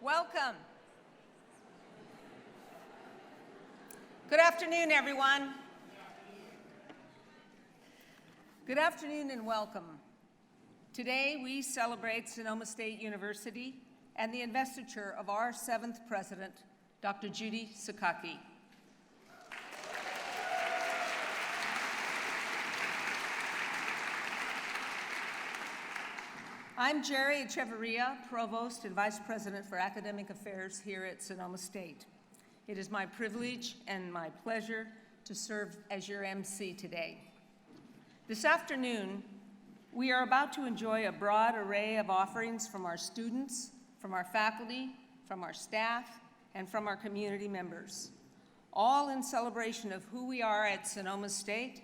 Welcome. Good afternoon, everyone. Good afternoon and welcome. Today we celebrate Sonoma State University and the investiture of our 7th president, Dr. Judy Sakaki. I'm Jerry Echeverria, Provost and Vice President for Academic Affairs here at Sonoma State. It is my privilege and my pleasure to serve as your MC today. This afternoon, we are about to enjoy a broad array of offerings from our students, from our faculty, from our staff, and from our community members, all in celebration of who we are at Sonoma State,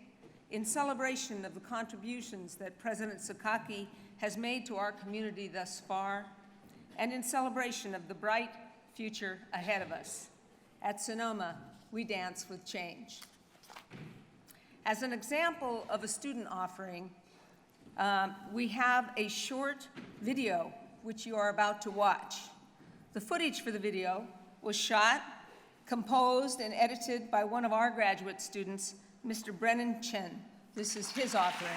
in celebration of the contributions that President Sakaki has made to our community thus far, and in celebration of the bright future ahead of us. At Sonoma, we dance with change. As an example of a student offering, we have a short video which you are about to watch. The footage for the video was shot, composed, and edited by one of our graduate students, Mr. Brennan Chen. This is his offering.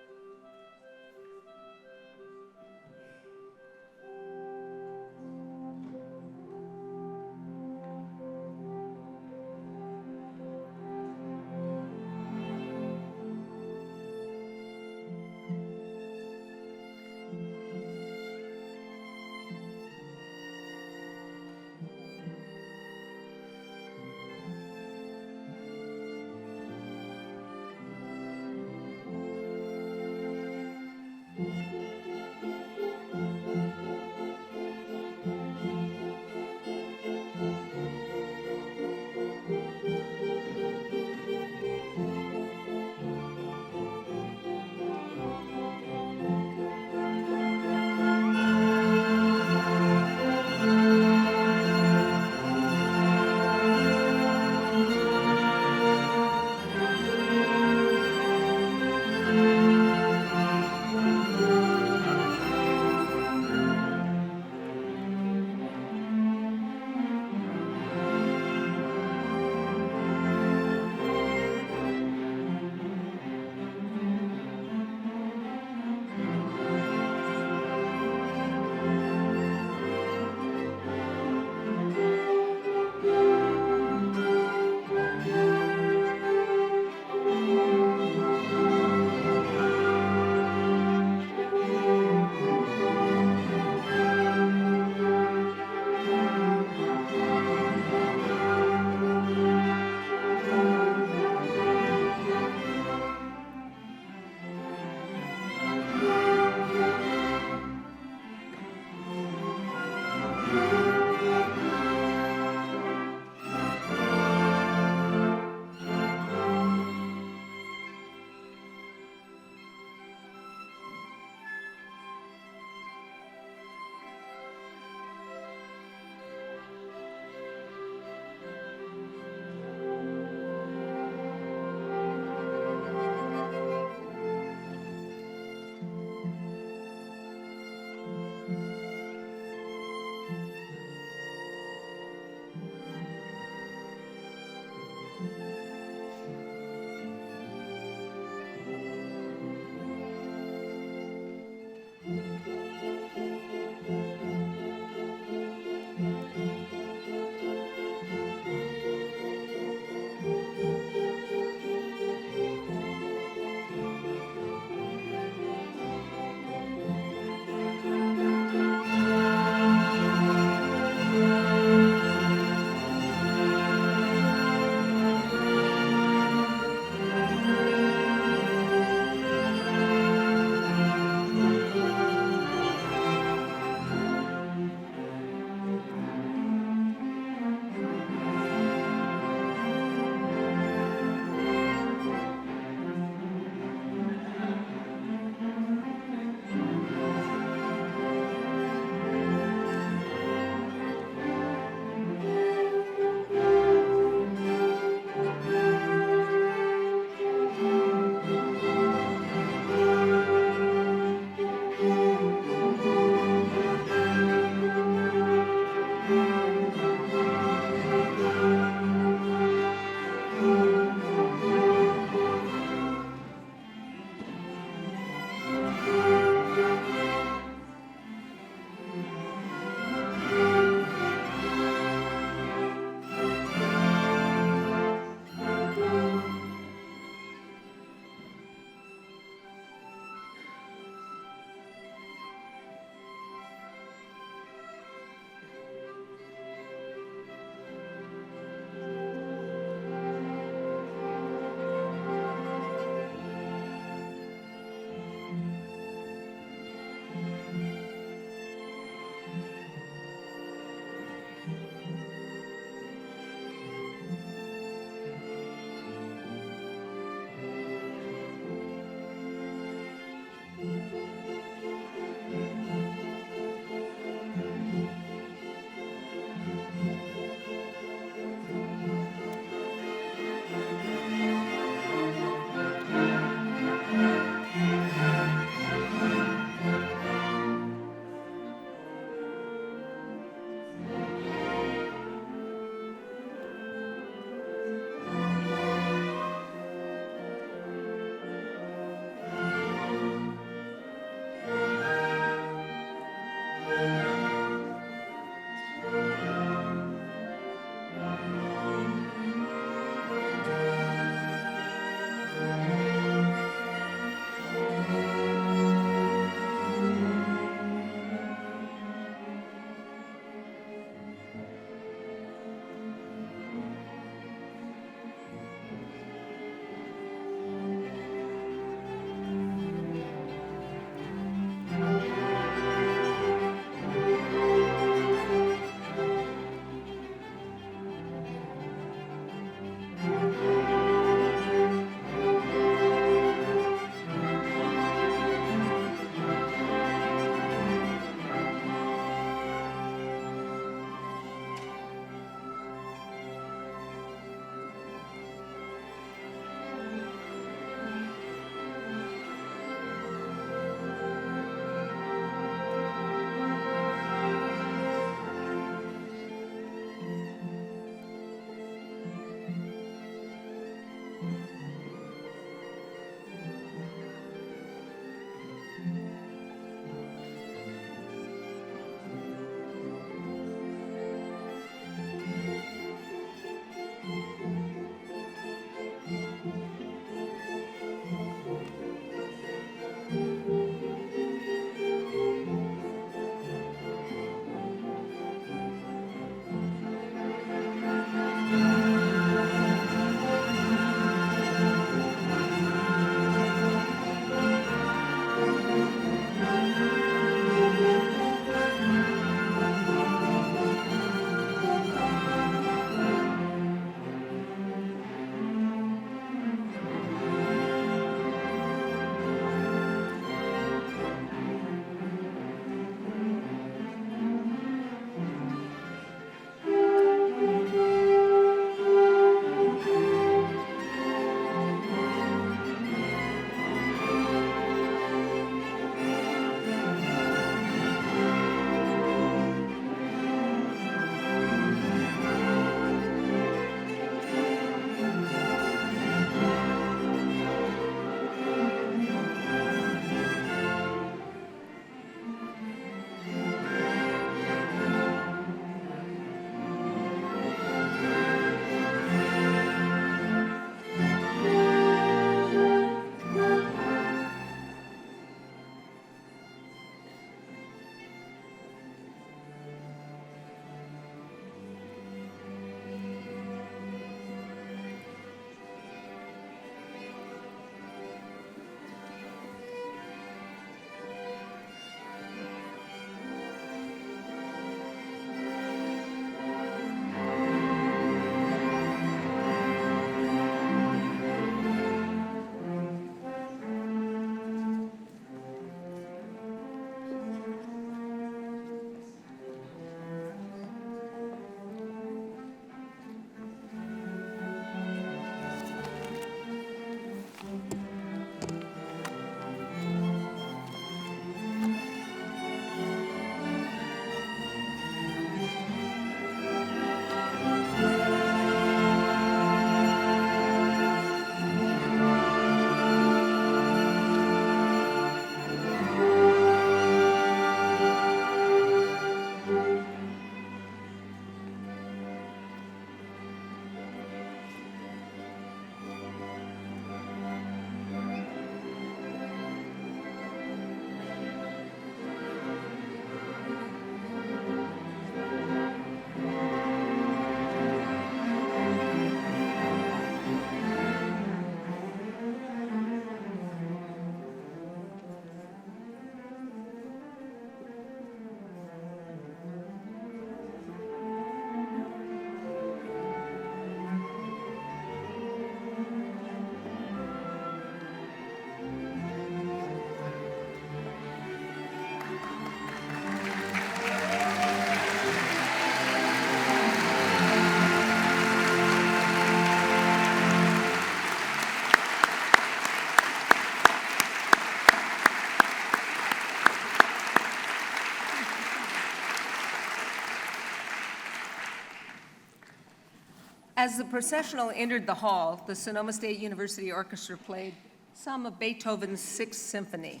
As the processional entered the hall, the Sonoma State University Orchestra played some of Beethoven's Sixth Symphony.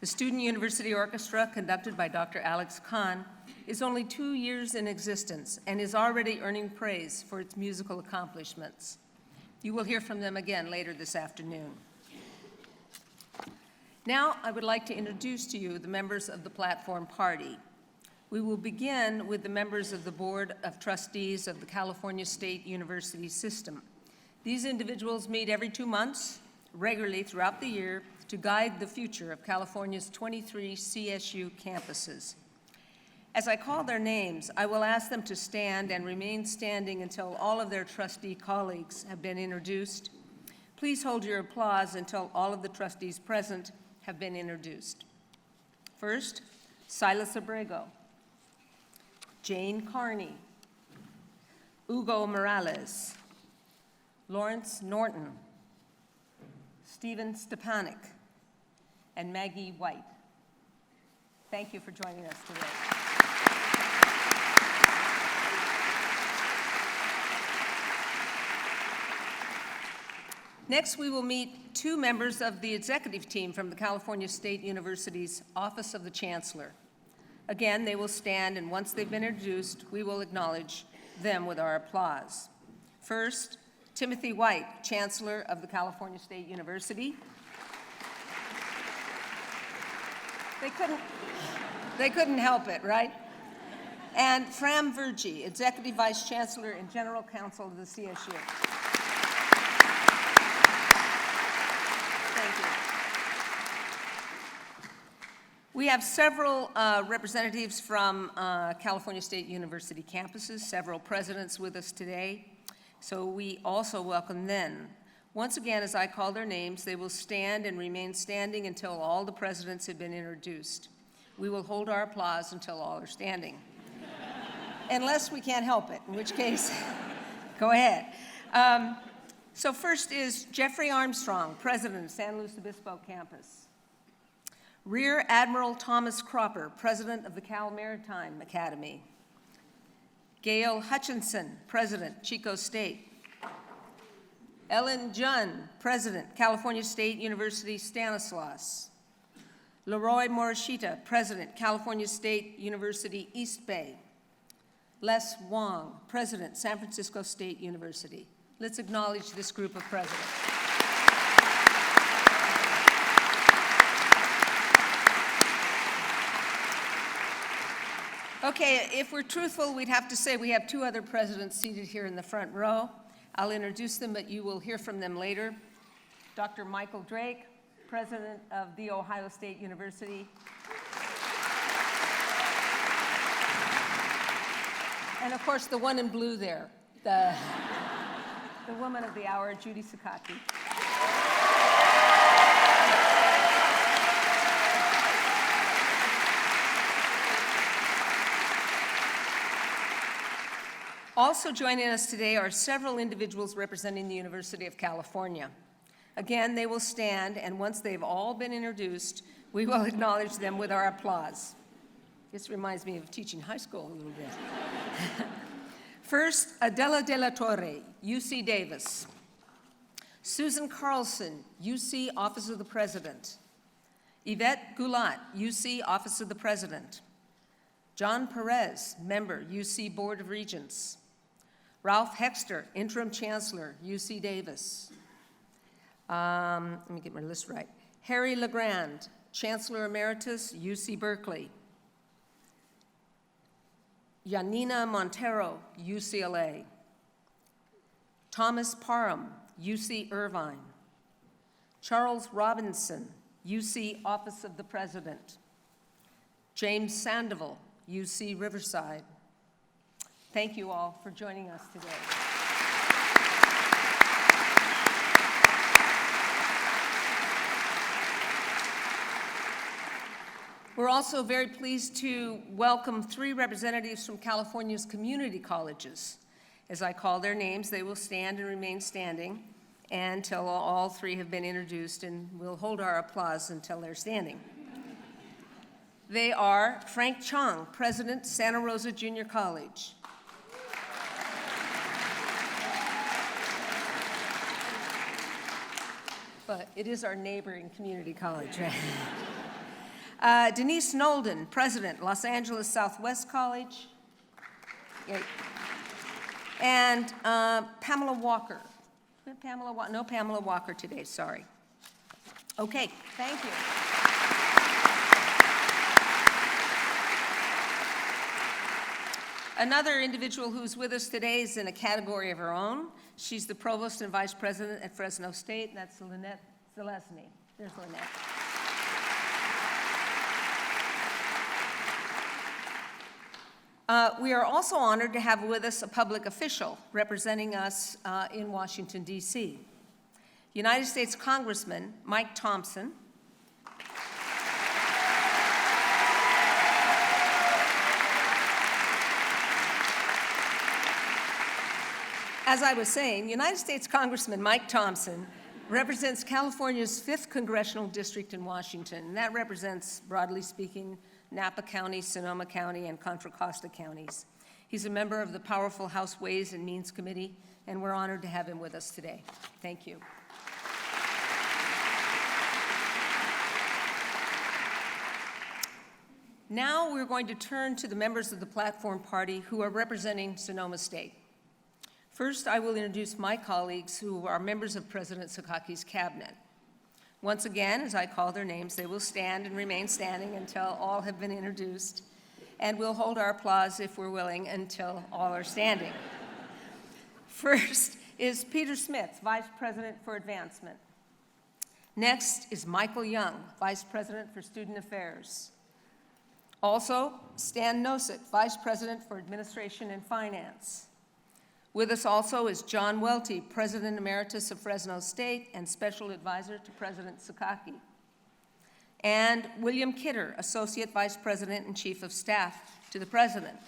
The Student University Orchestra, conducted by Dr. Alex Kahn, is only 2 years in existence and is already earning praise for its musical accomplishments. You will hear from them again later this afternoon. Now, I would like to introduce to you the members of the Platform Party. We will begin with the members of the Board of Trustees of the California State University System. These individuals meet every 2 months, regularly throughout the year, to guide the future of California's 23 CSU campuses. As I call their names, I will ask them to stand and remain standing until all of their trustee colleagues have been introduced. Please hold your applause until all of the trustees present have been introduced. First, Silas Abrego, Jane Carney, Hugo Morales, Lawrence Norton, Stephen Stepanek, and Maggie White. Thank you for joining us today. Next, we will meet 2 members of the executive team from the California State University's Office of the Chancellor. Again, they will stand, and once they've been introduced, we will acknowledge them with our applause. First, Timothy White, Chancellor of the California State University. They couldn't help it, right? And Fram Verjee, Executive Vice Chancellor and General Counsel of the CSU. We have several representatives from California State University campuses, several presidents with us today, so we also welcome them. Once again, as I call their names, they will stand and remain standing until all the presidents have been introduced. We will hold our applause until all are standing. Unless we can't help it, in which case, go ahead. So first is Jeffrey Armstrong, President of San Luis Obispo campus. Rear Admiral Thomas Cropper, President of the Cal Maritime Academy. Gail Hutchinson, President, Chico State. Ellen Junn, President, California State University Stanislaus. Leroy Morishita, President, California State University East Bay. Les Wong, President, San Francisco State University. Let's acknowledge this group of presidents. Okay, if we're truthful, we'd have to say we have 2 other presidents seated here in the front row. I'll introduce them, but you will hear from them later. Dr. Michael Drake, President of The Ohio State University. And of course, the one in blue there, the woman of the hour, Judy Sakaki. Also joining us today are several individuals representing the University of California. Again, they will stand, and once they've all been introduced, we will acknowledge them with our applause. This reminds me of teaching high school a little bit. First, Adela de la Torre, UC Davis. Susan Carlson, UC Office of the President. Yvette Goulat, UC Office of the President. John Perez, member, UC Board of Regents. Ralph Hexter, Interim Chancellor, UC Davis. Let me get my list right. Harry LeGrand, Chancellor Emeritus, UC Berkeley. Yanina Montero, UCLA. Thomas Parham, UC Irvine. Charles Robinson, UC Office of the President. James Sandoval, UC Riverside. Thank you all for joining us today. We're also very pleased to welcome 3 representatives from California's community colleges. As I call their names, they will stand and remain standing until all 3 have been introduced, and we'll hold our applause until they're standing. They are Frank Chong, President, Santa Rosa Junior College. but it is our neighboring community college. Denise Nolden, President, Los Angeles Southwest College. Yay. And Pamela Walker. No Pamela Walker today, sorry. Okay, thank you. Another individual who's with us today is in a category of her own. She's the Provost and Vice President at Fresno State, and that's Lynette Zalesny. There's Lynette. We are also honored to have with us a public official representing us in Washington, D.C. United States Congressman Mike Thompson. As I was saying, United States Congressman Mike Thompson represents California's 5th Congressional District in Washington, and that represents, broadly speaking, Napa County, Sonoma County, and Contra Costa counties. He's a member of the powerful House Ways and Means Committee, and we're honored to have him with us today. Thank you. Now we're going to turn to the members of the platform party who are representing Sonoma State. First, I will introduce my colleagues who are members of President Sakaki's cabinet. Once again, as I call their names, they will stand and remain standing until all have been introduced, and we'll hold our applause, if we're willing, until all are standing. First is Peter Smith, Vice President for Advancement. Next is Michael Young, Vice President for Student Affairs. Also, Stan Nosek, Vice President for Administration and Finance. With us also is John Welty, President Emeritus of Fresno State and Special Advisor to President Sakaki. And William Kidder, Associate Vice President and Chief of Staff to the President.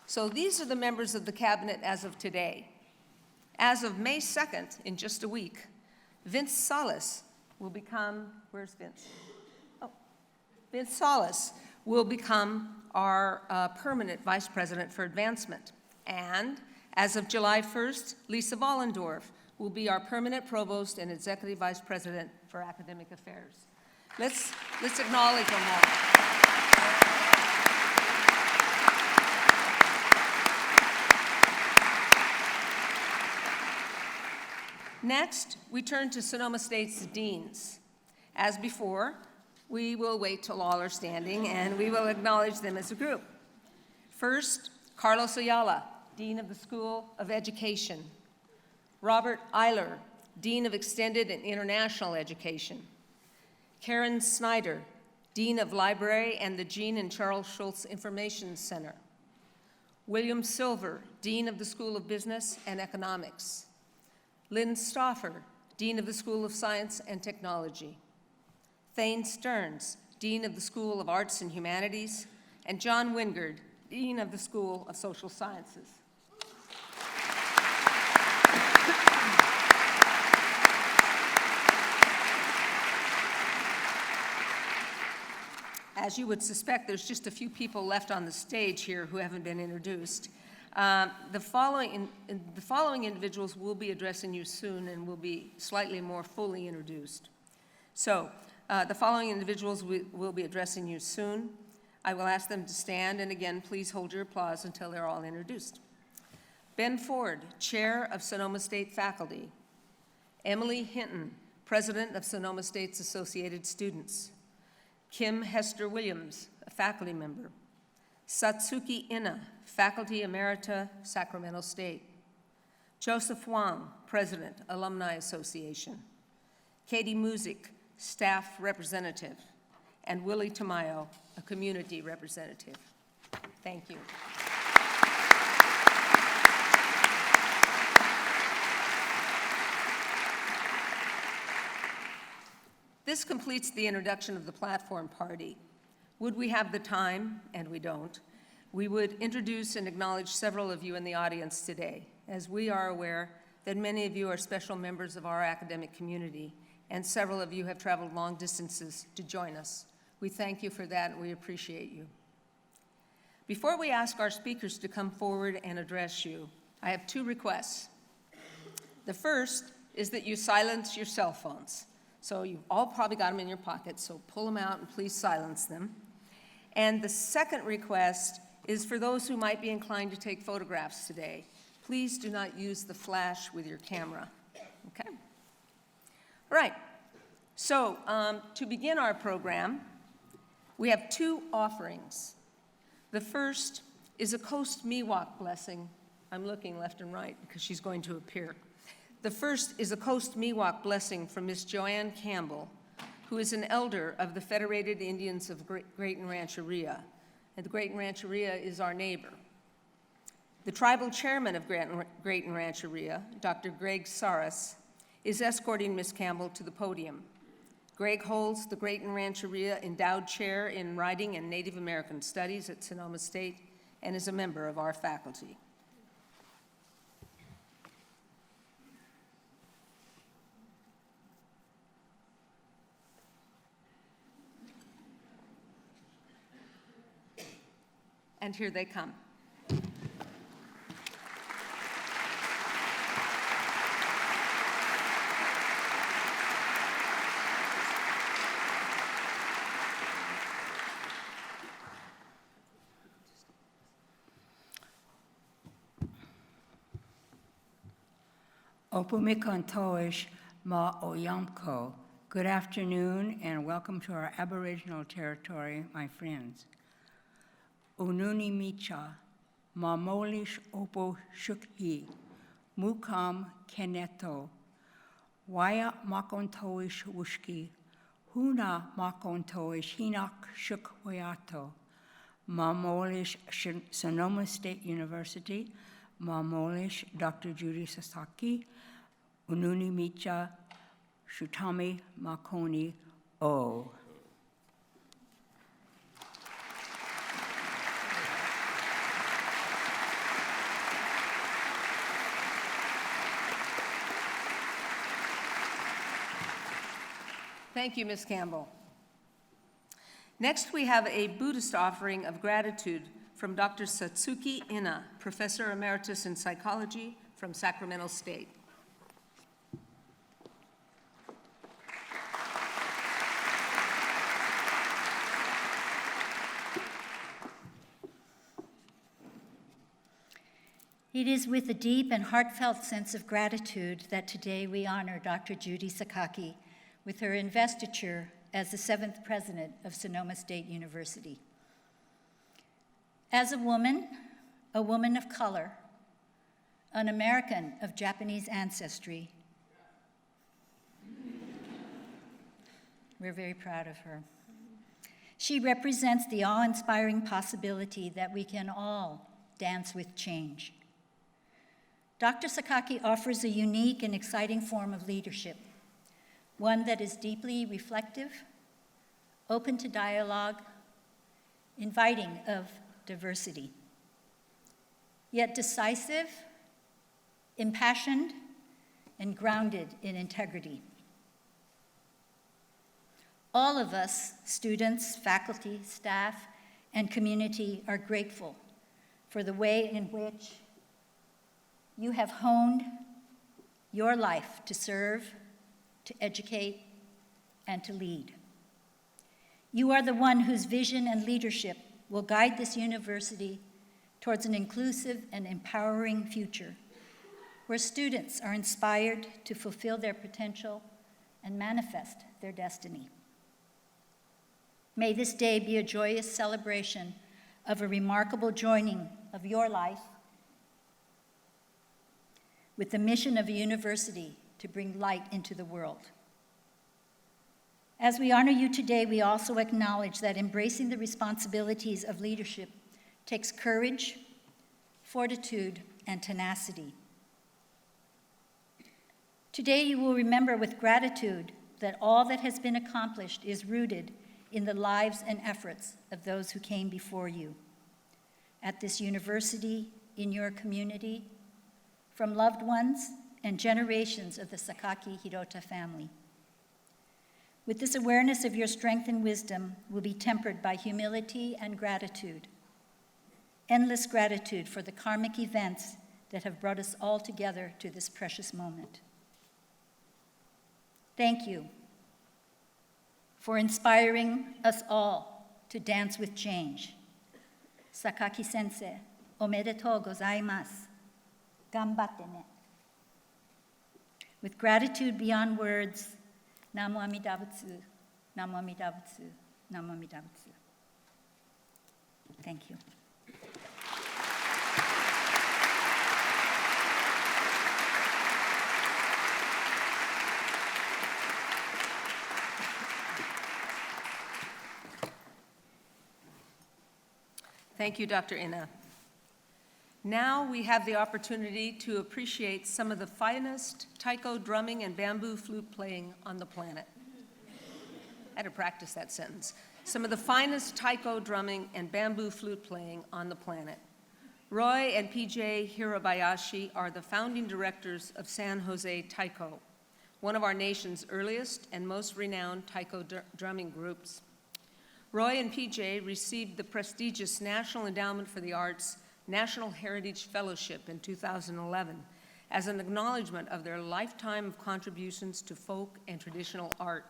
So these are the members of the cabinet as of today. As of May 2nd, in just a week, Vince Salas will become, where's Vince? Oh, Vince Salas will become our permanent Vice President for Advancement. And as of July 1st, Lisa Vollendorf will be our permanent provost and executive vice president for academic affairs. Let's acknowledge them all. Next, we turn to Sonoma State's deans. As before, we will wait till all are standing and we will acknowledge them as a group. First, Carlos Ayala, Dean of the School of Education. Robert Eiler, Dean of Extended and International Education. Karen Snyder, Dean of Library and the Jean and Charles Schultz Information Center. William Silver, Dean of the School of Business and Economics. Lynn Stauffer, Dean of the School of Science and Technology. Thane Stearns, Dean of the School of Arts and Humanities, and John Wingard, Dean of the School of Social Sciences. As you would suspect, there's just a few people left on the stage here who haven't been introduced. The following individuals will be addressing you soon and will be slightly more fully introduced. So, the following individuals will be addressing you soon. I will ask them to stand, and again, please hold your applause until they're all introduced. Ben Ford, Chair of Sonoma State Faculty. Emily Hinton, President of Sonoma State's Associated Students. Kim Hester Williams, a faculty member. Satsuki Ina, Faculty Emerita, Sacramento State. Joseph Wang, President, Alumni Association. Katie Music, Staff Representative. And Willie Tamayo, a Community Representative. Thank you. This completes the introduction of the platform party. Would we have the time, and we don't, we would introduce and acknowledge several of you in the audience today, as we are aware that many of you are special members of our academic community, and several of you have traveled long distances to join us. We thank you for that, and we appreciate you. Before we ask our speakers to come forward and address you, I have two requests. The first is that you silence your cell phones. So you've all probably got them in your pockets, so pull them out and please silence them. And the second request is for those who might be inclined to take photographs today. Please do not use the flash with your camera, okay? All right, so to begin our program, we have two offerings. The first is a Coast Miwok blessing. I'm looking left and right because she's going to appear. The first is a Coast Miwok blessing from Miss Joanne Campbell, who is an elder of the Federated Indians of Great Rancheria. And the Great Rancheria is our neighbor. The tribal chairman of Great Rancheria, Dr. Greg Saras, is escorting Miss Campbell to the podium. Greg holds the Great Rancheria Endowed Chair in Writing and Native American Studies at Sonoma State and is a member of our faculty. And here they come. Opumikantoish ma oyamko. Good afternoon and welcome to our Aboriginal territory, my friends. Ununi micha, ma molish opo shukhi, mukam keneto, waya makontoish wushki, huna makontoish hinak shukwayato, ma molish Sonoma State University, ma molish Dr. Judy Sakaki, ununi micha, shutami makoni o. Thank you, Ms. Campbell. Next, we have a Buddhist offering of gratitude from Dr. Satsuki Ina, Professor Emeritus in Psychology from Sacramento State. It is with a deep and heartfelt sense of gratitude that today we honor Dr. Judy Sakaki with her investiture as the 7th president of Sonoma State University. As a woman of color, an American of Japanese ancestry, we're very proud of her. She represents the awe-inspiring possibility that we can all dance with change. Dr. Sakaki offers a unique and exciting form of leadership, one that is deeply reflective, open to dialogue, inviting of diversity, yet decisive, impassioned, and grounded in integrity. All of us, students, faculty, staff, and community, are grateful for the way in which you have honed your life to serve, to educate, and to lead. You are the one whose vision and leadership will guide this university towards an inclusive and empowering future, where students are inspired to fulfill their potential and manifest their destiny. May this day be a joyous celebration of a remarkable joining of your life with the mission of a university to bring light into the world. As we honor you today, we also acknowledge that embracing the responsibilities of leadership takes courage, fortitude, and tenacity. Today, you will remember with gratitude that all that has been accomplished is rooted in the lives and efforts of those who came before you, at this university, in your community, from loved ones and generations of the Sakaki Hirota family. With this awareness of your strength and wisdom will be tempered by humility and gratitude, endless gratitude for the karmic events that have brought us all together to this precious moment. Thank you for inspiring us all to dance with change. Sakaki sensei, omedetou gozaimasu. Ganbatte ne. With gratitude beyond words, Namo Amida Butsu, Namo Amida Butsu, Namo Amida Butsu. Thank you. Thank you, Dr. Ina. Now we have the opportunity to appreciate some of the finest taiko drumming and bamboo flute playing on the planet. I had to practice that sentence. Some of the finest taiko drumming and bamboo flute playing on the planet. Roy and PJ Hirabayashi are the founding directors of San Jose Taiko, one of our nation's earliest and most renowned taiko drumming groups. Roy and PJ received the prestigious National Endowment for the Arts National Heritage Fellowship in 2011 as an acknowledgement of their lifetime of contributions to folk and traditional art.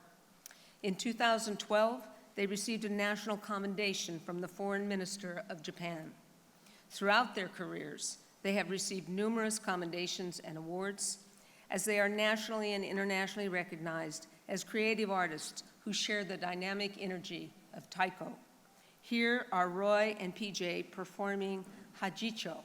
In 2012, they received a national commendation from the Foreign Minister of Japan. Throughout their careers, they have received numerous commendations and awards, as they are nationally and internationally recognized as creative artists who share the dynamic energy of taiko. Here are Roy and PJ performing Hajicho.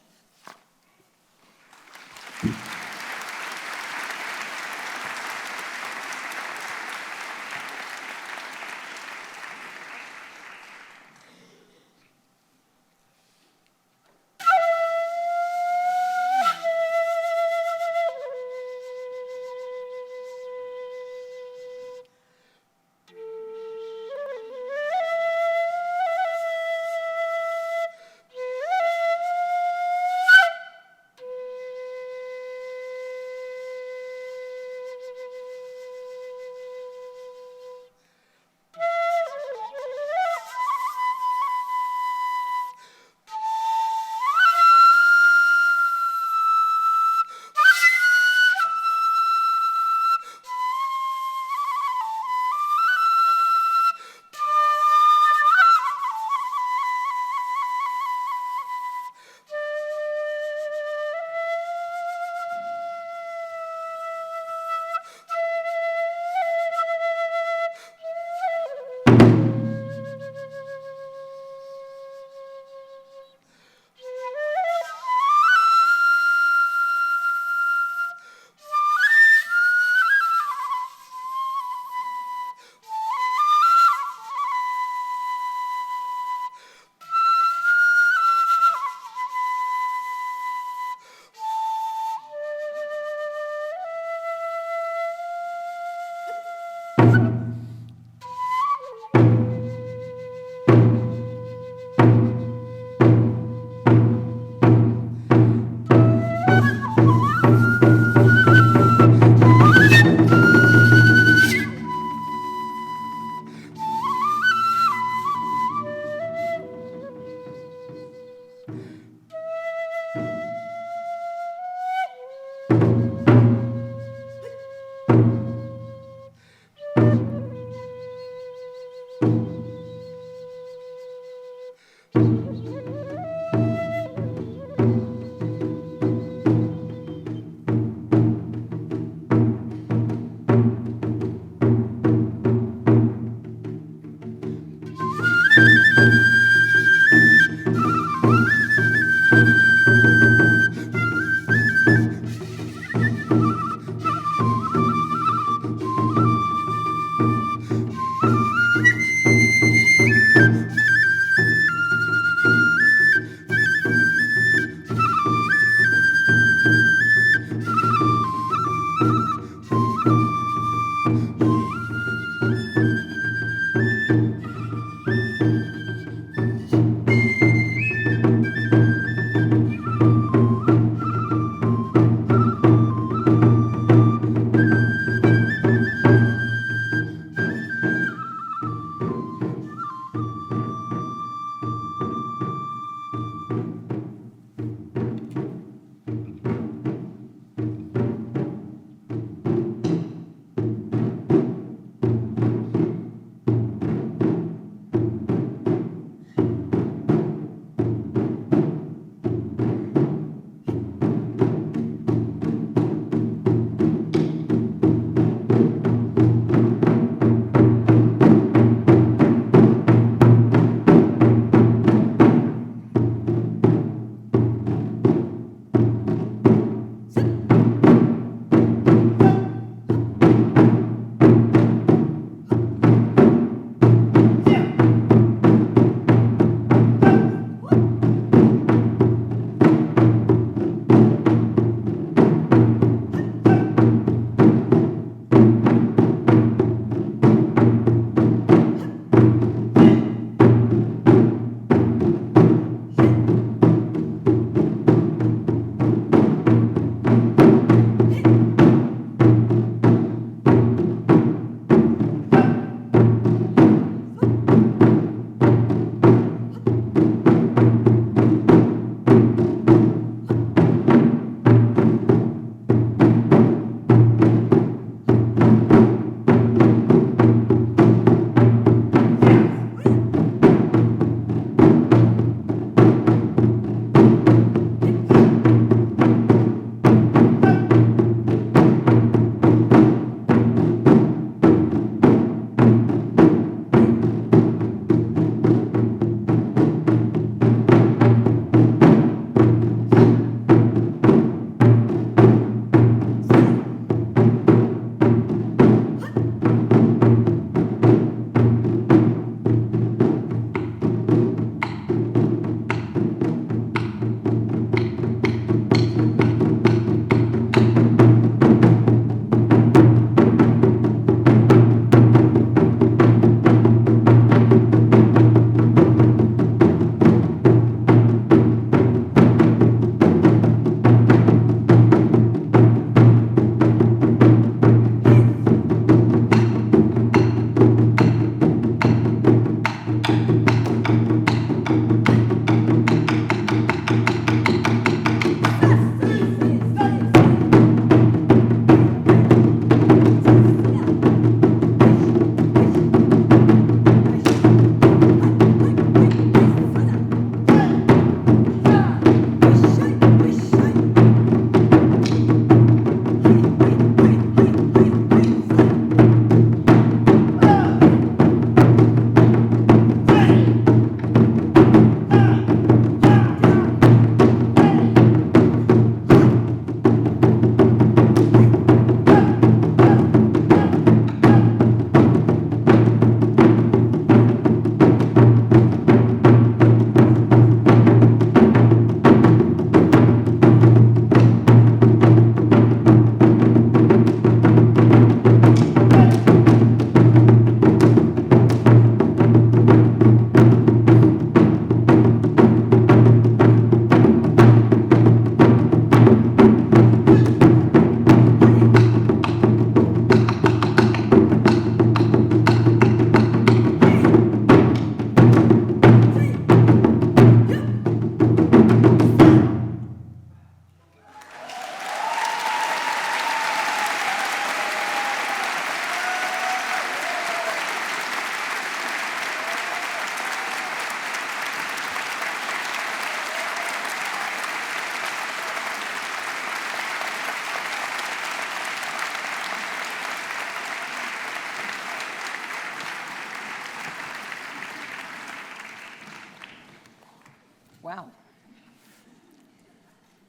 Wow.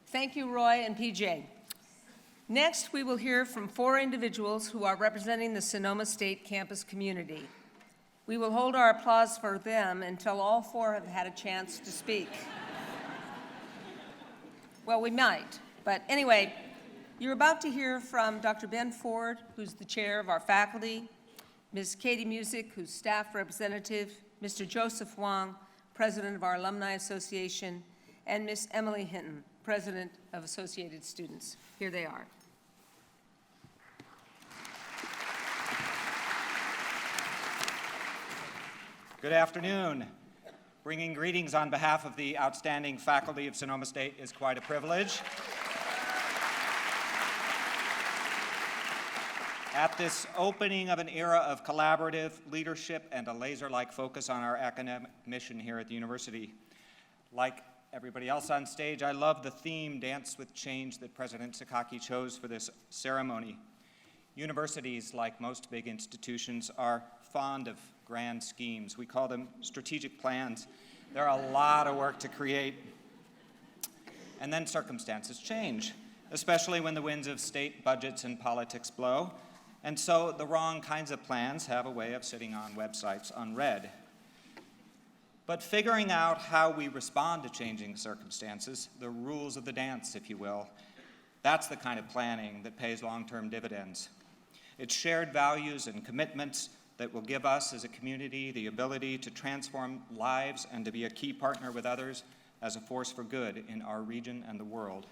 Thank you, Roy and PJ. Next, we will hear from 4 individuals who are representing the Sonoma State campus community. We will hold our applause for them until all 4 have had a chance to speak. Well, we might, but anyway, you're about to hear from Dr. Ben Ford, who's the chair of our faculty, Ms. Katie Music, who's staff representative, Mr. Joseph Wong, president of our Alumni Association, and Ms. Emily Hinton, president of Associated Students. Here they are. Good afternoon. Bringing greetings on behalf of the outstanding faculty of Sonoma State is quite a privilege. At this opening of an era of collaborative leadership and a laser-like focus on our academic mission here at the university, like everybody else on stage, I love the theme, Dance with Change, that President Sakaki chose for this ceremony. Universities, like most big institutions, are fond of grand schemes. We call them strategic plans. They're a lot of work to create. And then circumstances change, especially when the winds of state budgets and politics blow. And so the wrong kinds of plans have a way of sitting on websites unread. But figuring out how we respond to changing circumstances, the rules of the dance, if you will, that's the kind of planning that pays long-term dividends. It's shared values and commitments that will give us as a community the ability to transform lives and to be a key partner with others as a force for good in our region and the world.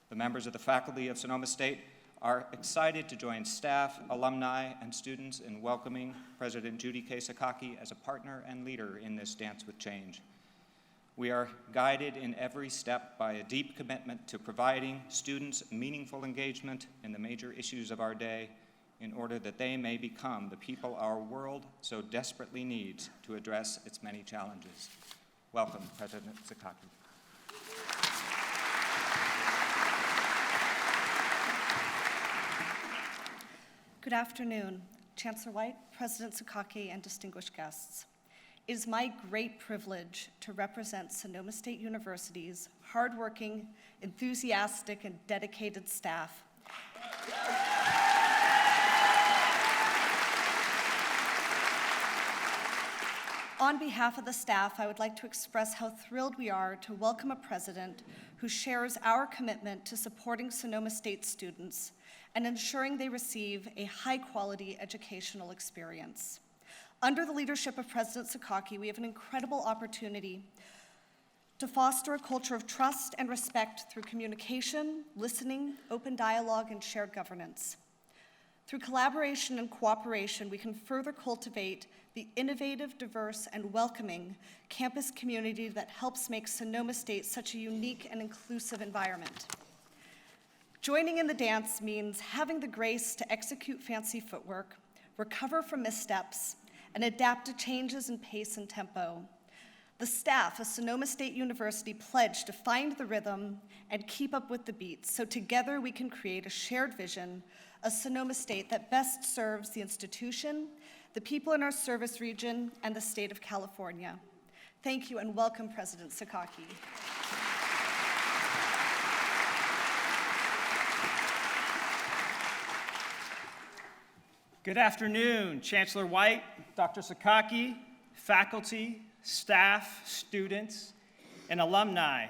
The members of the faculty of Sonoma State are excited to join staff, alumni, and students in welcoming President Judy Sakaki as a partner and leader in this dance with change. We are guided in every step by a deep commitment to providing students meaningful engagement in the major issues of our day in order that they may become the people our world so desperately needs to address its many challenges. Welcome, President Sakaki. Good afternoon, Chancellor White, President Sakaki, and distinguished guests. It is my great privilege to represent Sonoma State University's hardworking, enthusiastic, and dedicated staff. On behalf of the staff, I would like to express how thrilled we are to welcome a president who shares our commitment to supporting Sonoma State students and ensuring they receive a high-quality educational experience. Under the leadership of President Sakaki, we have an incredible opportunity to foster a culture of trust and respect through communication, listening, open dialogue, and shared governance. Through collaboration and cooperation, we can further cultivate the innovative, diverse, and welcoming campus community that helps make Sonoma State such a unique and inclusive environment. Joining in the dance means having the grace to execute fancy footwork, recover from missteps, and adapt to changes in pace and tempo. The staff of Sonoma State University pledged to find the rhythm and keep up with the beats, so together we can create a shared vision of Sonoma State that best serves the institution, the people in our service region, and the state of California. Thank you and welcome, President Sakaki. Good afternoon, Chancellor White, Dr. Sakaki, faculty, staff, students, and alumni,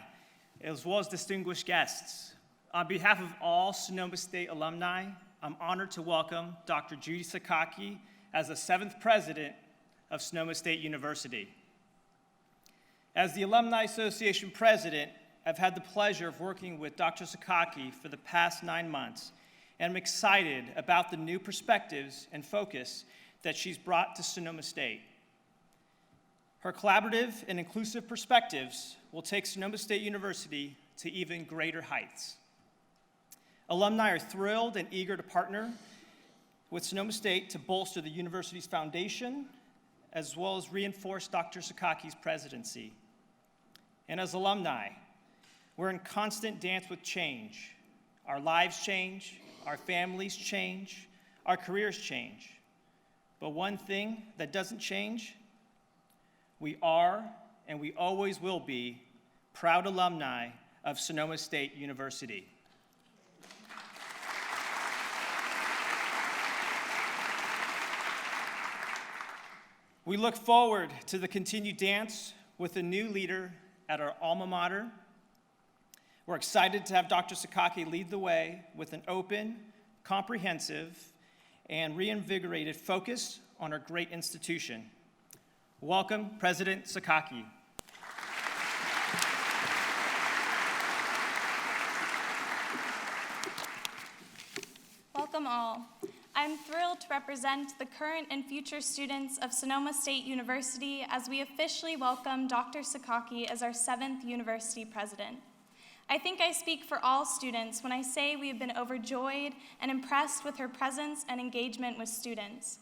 as well as distinguished guests. On behalf of all Sonoma State alumni, I'm honored to welcome Dr. Judy Sakaki as the 7th president of Sonoma State University. As the Alumni Association president, I've had the pleasure of working with Dr. Sakaki for the past 9 months, and I'm excited about the new perspectives and focus that she's brought to Sonoma State. Her collaborative and inclusive perspectives will take Sonoma State University to even greater heights. Alumni are thrilled and eager to partner with Sonoma State to bolster the university's foundation, as well as reinforce Dr. Sakaki's presidency. And as alumni, we're in constant dance with change. Our lives change, our families change, our careers change. But one thing that doesn't change, we are and we always will be proud alumni of Sonoma State University. We look forward to the continued dance with a new leader at our alma mater. We're excited to have Dr. Sakaki lead the way with an open, comprehensive, and reinvigorated focus on our great institution. Welcome, President Sakaki. Welcome all. I'm thrilled to represent the current and future students of Sonoma State University as we officially welcome Dr. Sakaki as our 7th university president. I think I speak for all students when I say we have been overjoyed and impressed with her presence and engagement with students.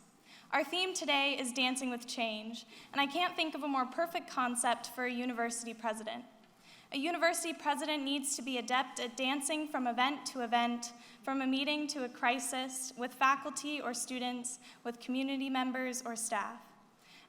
Our theme today is Dancing with Change, and I can't think of a more perfect concept for a university president. A university president needs to be adept at dancing from event to event, from a meeting to a crisis, with faculty or students, with community members or staff.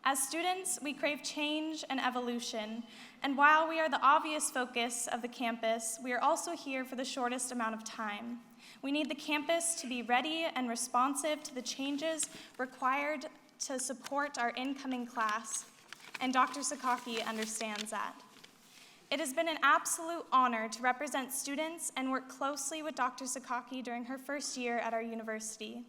As students, we crave change and evolution, and while we are the obvious focus of the campus, we are also here for the shortest amount of time. We need the campus to be ready and responsive to the changes required to support our incoming class, and Dr. Sakaki understands that. It has been an absolute honor to represent students and work closely with Dr. Sakaki during her first year at our university.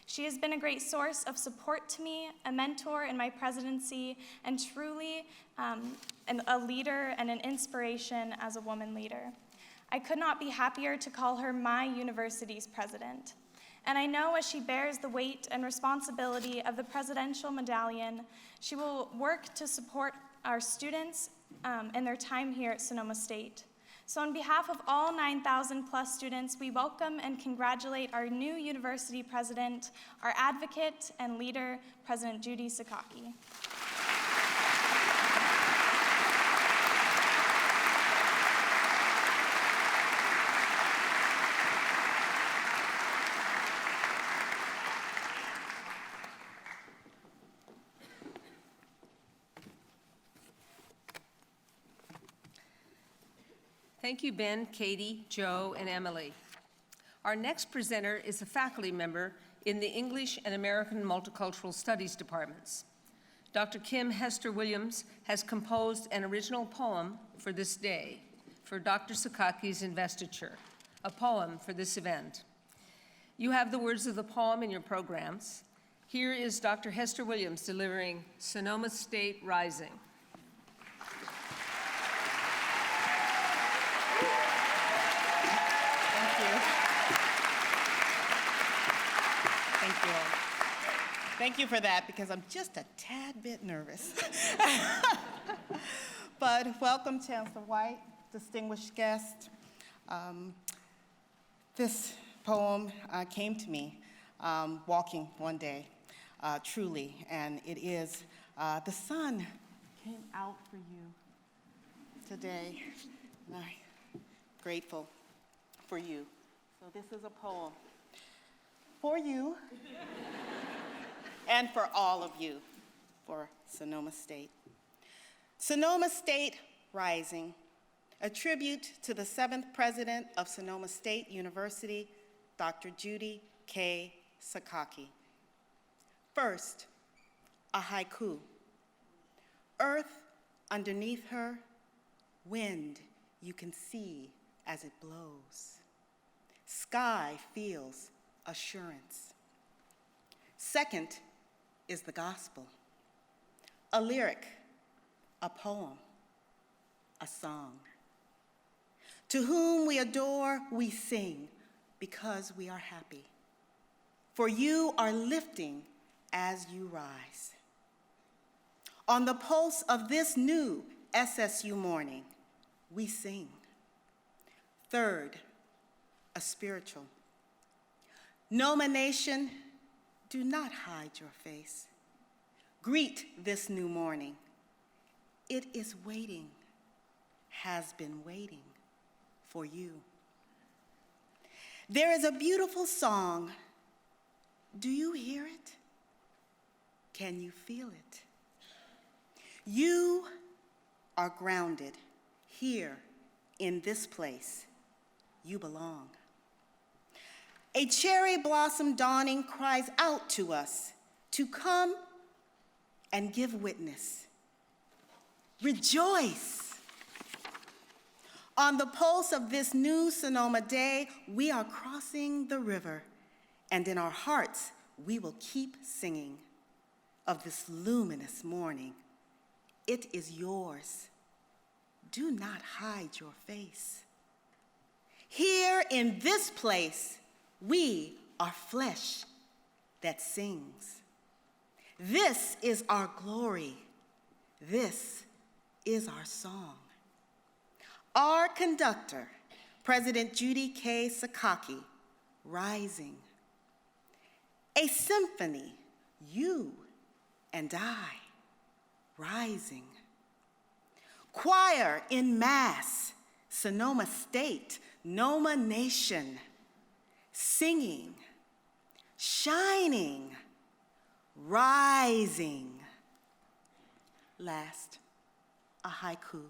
She has been a great source of support to me, a mentor in my presidency, and truly a leader and an inspiration as a woman leader. I could not be happier to call her my university's president. And I know as she bears the weight and responsibility of the presidential medallion, she will work to support our students in their time here at Sonoma State. So on behalf of all 9,000 plus students, we welcome and congratulate our new university president, our advocate and leader, President Judy Sakaki. Thank you, Ben, Katie, Joe, and Emily. Our next presenter is a faculty member in the English and American Multicultural Studies departments. Dr. Kim Hester Williams has composed an original poem for this day, for Dr. Sakaki's Investiture, a poem for this event. You have the words of the poem in your programs. Here is Dr. Hester Williams delivering Sonoma State Rising. Thank you for that, because I'm just a tad bit nervous. But welcome, Chancellor White, distinguished guests. This poem came to me walking one day, truly, and it is, the sun came out for you today, and I'm grateful for you. So this is a poem for you. And for all of you, for Sonoma State. Sonoma State Rising, a tribute to the 7th president of Sonoma State University, Dr. Judy K. Sakaki. First, a haiku. Earth underneath her, wind you can see as it blows. Sky feels assurance. Second is the gospel, a lyric, a poem, a song. To whom we adore, we sing because we are happy. For you are lifting as you rise. On the pulse of this new SSU morning, we sing. Third, a spiritual. Noma Nation, do not hide your face. Greet this new morning. It is waiting, has been waiting for you. There is a beautiful song. Do you hear it? Can you feel it? You are grounded here in this place, you belong. A cherry blossom dawning cries out to us to come and give witness. Rejoice. On the pulse of this new Sonoma day, we are crossing the river, and in our hearts, we will keep singing of this luminous morning. It is yours. Do not hide your face. Here in this place, we are flesh that sings. This is our glory. This is our song. Our conductor, President Judy K. Sakaki, rising. A symphony, you and I, rising. Choir in mass, Sonoma State, Noma Nation, singing, shining, rising. Last, a haiku.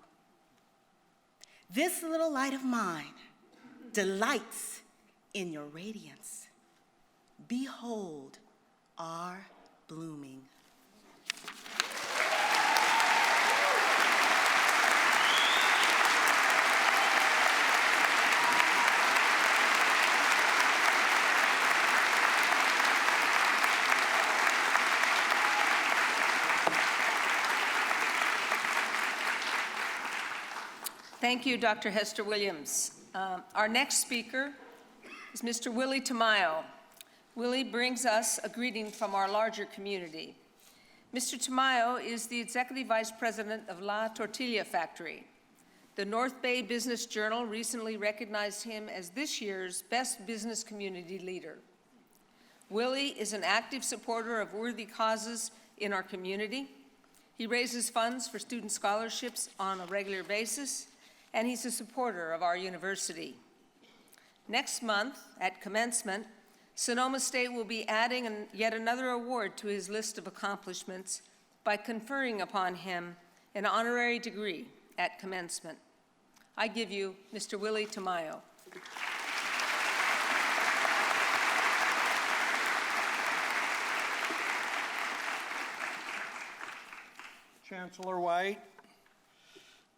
This little light of mine delights in your radiance. Behold our blooming. Thank you, Dr. Hester Williams. Our next speaker is Mr. Willie Tamayo. Willie brings us a greeting from our larger community. Mr. Tamayo is the Executive Vice President of La Tortilla Factory. The North Bay Business Journal recently recognized him as this year's Best Business Community Leader. Willie is an active supporter of worthy causes in our community. He raises funds for student scholarships on a regular basis, and he's a supporter of our university. Next month, at commencement, Sonoma State will be adding yet another award to his list of accomplishments by conferring upon him an honorary degree at commencement. I give you Mr. Willie Tamayo. Chancellor White,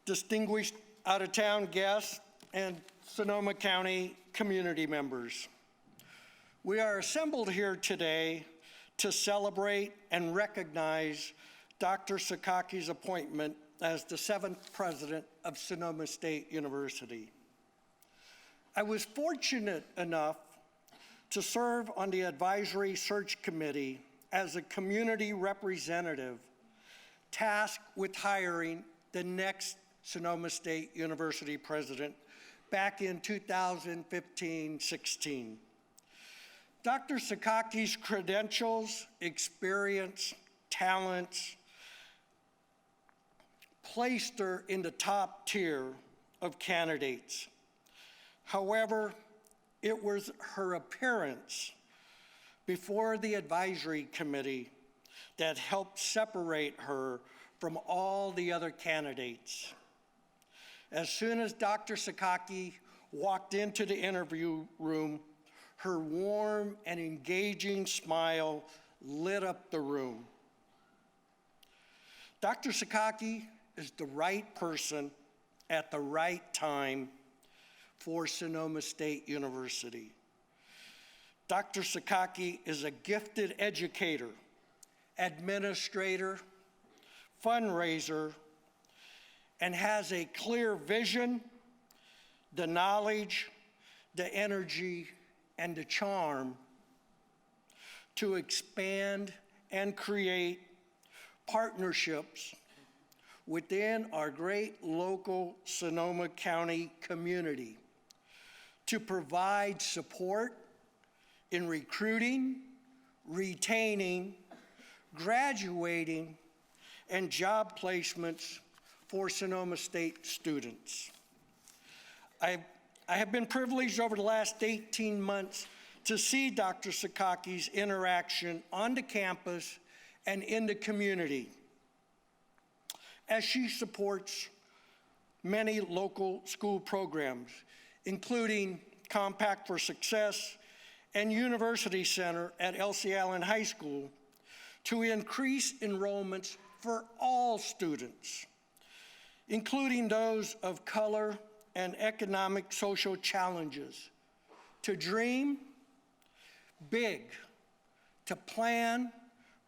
distinguished out-of-town guests, and Sonoma County community members. We are assembled here today to celebrate and recognize Dr. Sakaki's appointment as the 7th president of Sonoma State University. I was fortunate enough to serve on the advisory search committee as a community representative tasked with hiring the next Sonoma State University president back in 2015-16. Dr. Sakaki's credentials, experience, talents placed her in the top tier of candidates. However, it was her appearance before the advisory committee that helped separate her from all the other candidates. As soon as Dr. Sakaki walked into the interview room, her warm and engaging smile lit up the room. Dr. Sakaki is the right person at the right time for Sonoma State University. Dr. Sakaki is a gifted educator, administrator, fundraiser, and has a clear vision, the knowledge, the energy, and the charm to expand and create partnerships within our great local Sonoma County community to provide support in recruiting, retaining, graduating, and job placements for Sonoma State students. I have been privileged over the last 18 months to see Dr. Sakaki's interaction on the campus and in the community as she supports many local school programs, including Compact for Success and University Center at Elsie Allen High School, to increase enrollments for all students, including those of color and economic social challenges, to dream big, to plan,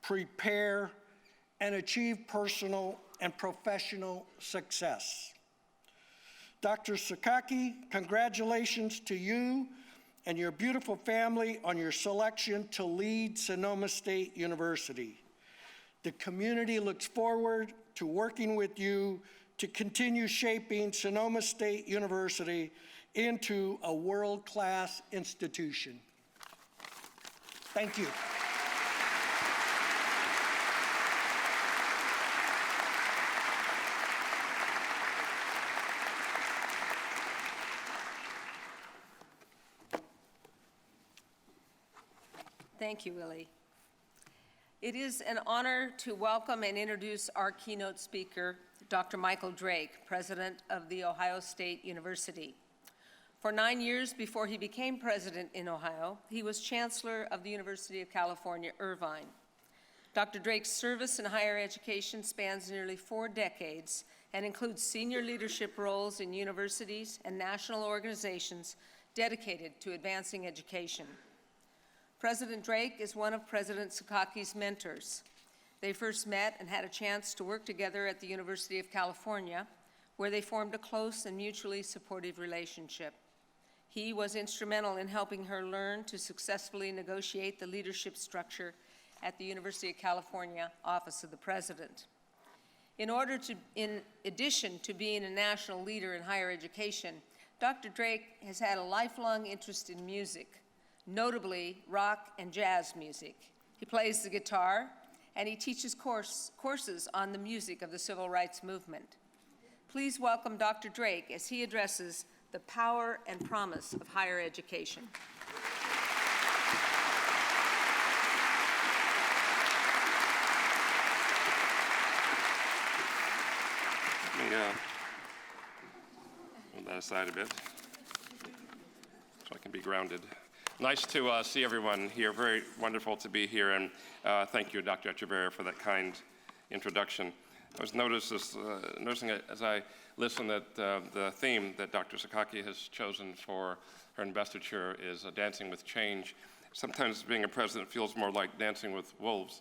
prepare, and achieve personal and professional success. Dr. Sakaki, congratulations to you and your beautiful family on your selection to lead Sonoma State University. The community looks forward to working with you to continue shaping Sonoma State University into a world-class institution. Thank you. Thank you, Willie. It is an honor to welcome and introduce our keynote speaker, Dr. Michael Drake, president of The Ohio State University. For 9 years before he became president in Ohio, he was chancellor of the University of California, Irvine. Dr. Drake's service in higher education spans nearly 4 decades and includes senior leadership roles in universities and national organizations dedicated to advancing education. President Drake is one of President Sakaki's mentors. They first met and had a chance to work together at the University of California, where they formed a close and mutually supportive relationship. He was instrumental in helping her learn to successfully negotiate the leadership structure at the University of California Office of the President. In addition to being a national leader in higher education, Dr. Drake has had a lifelong interest in music, notably rock and jazz music. He plays the guitar, and he teaches courses on the music of the civil rights movement. Please welcome Dr. Drake as he addresses the power and promise of higher education. Let me move that aside a bit so I can be grounded. Nice to see everyone here. Very wonderful to be here, and thank you, Dr. Echeverria, for that kind introduction. I was noticing it as I listened that the theme that Dr. Sakaki has chosen for her investiture is Dancing with Change. Sometimes being a president feels more like dancing with wolves.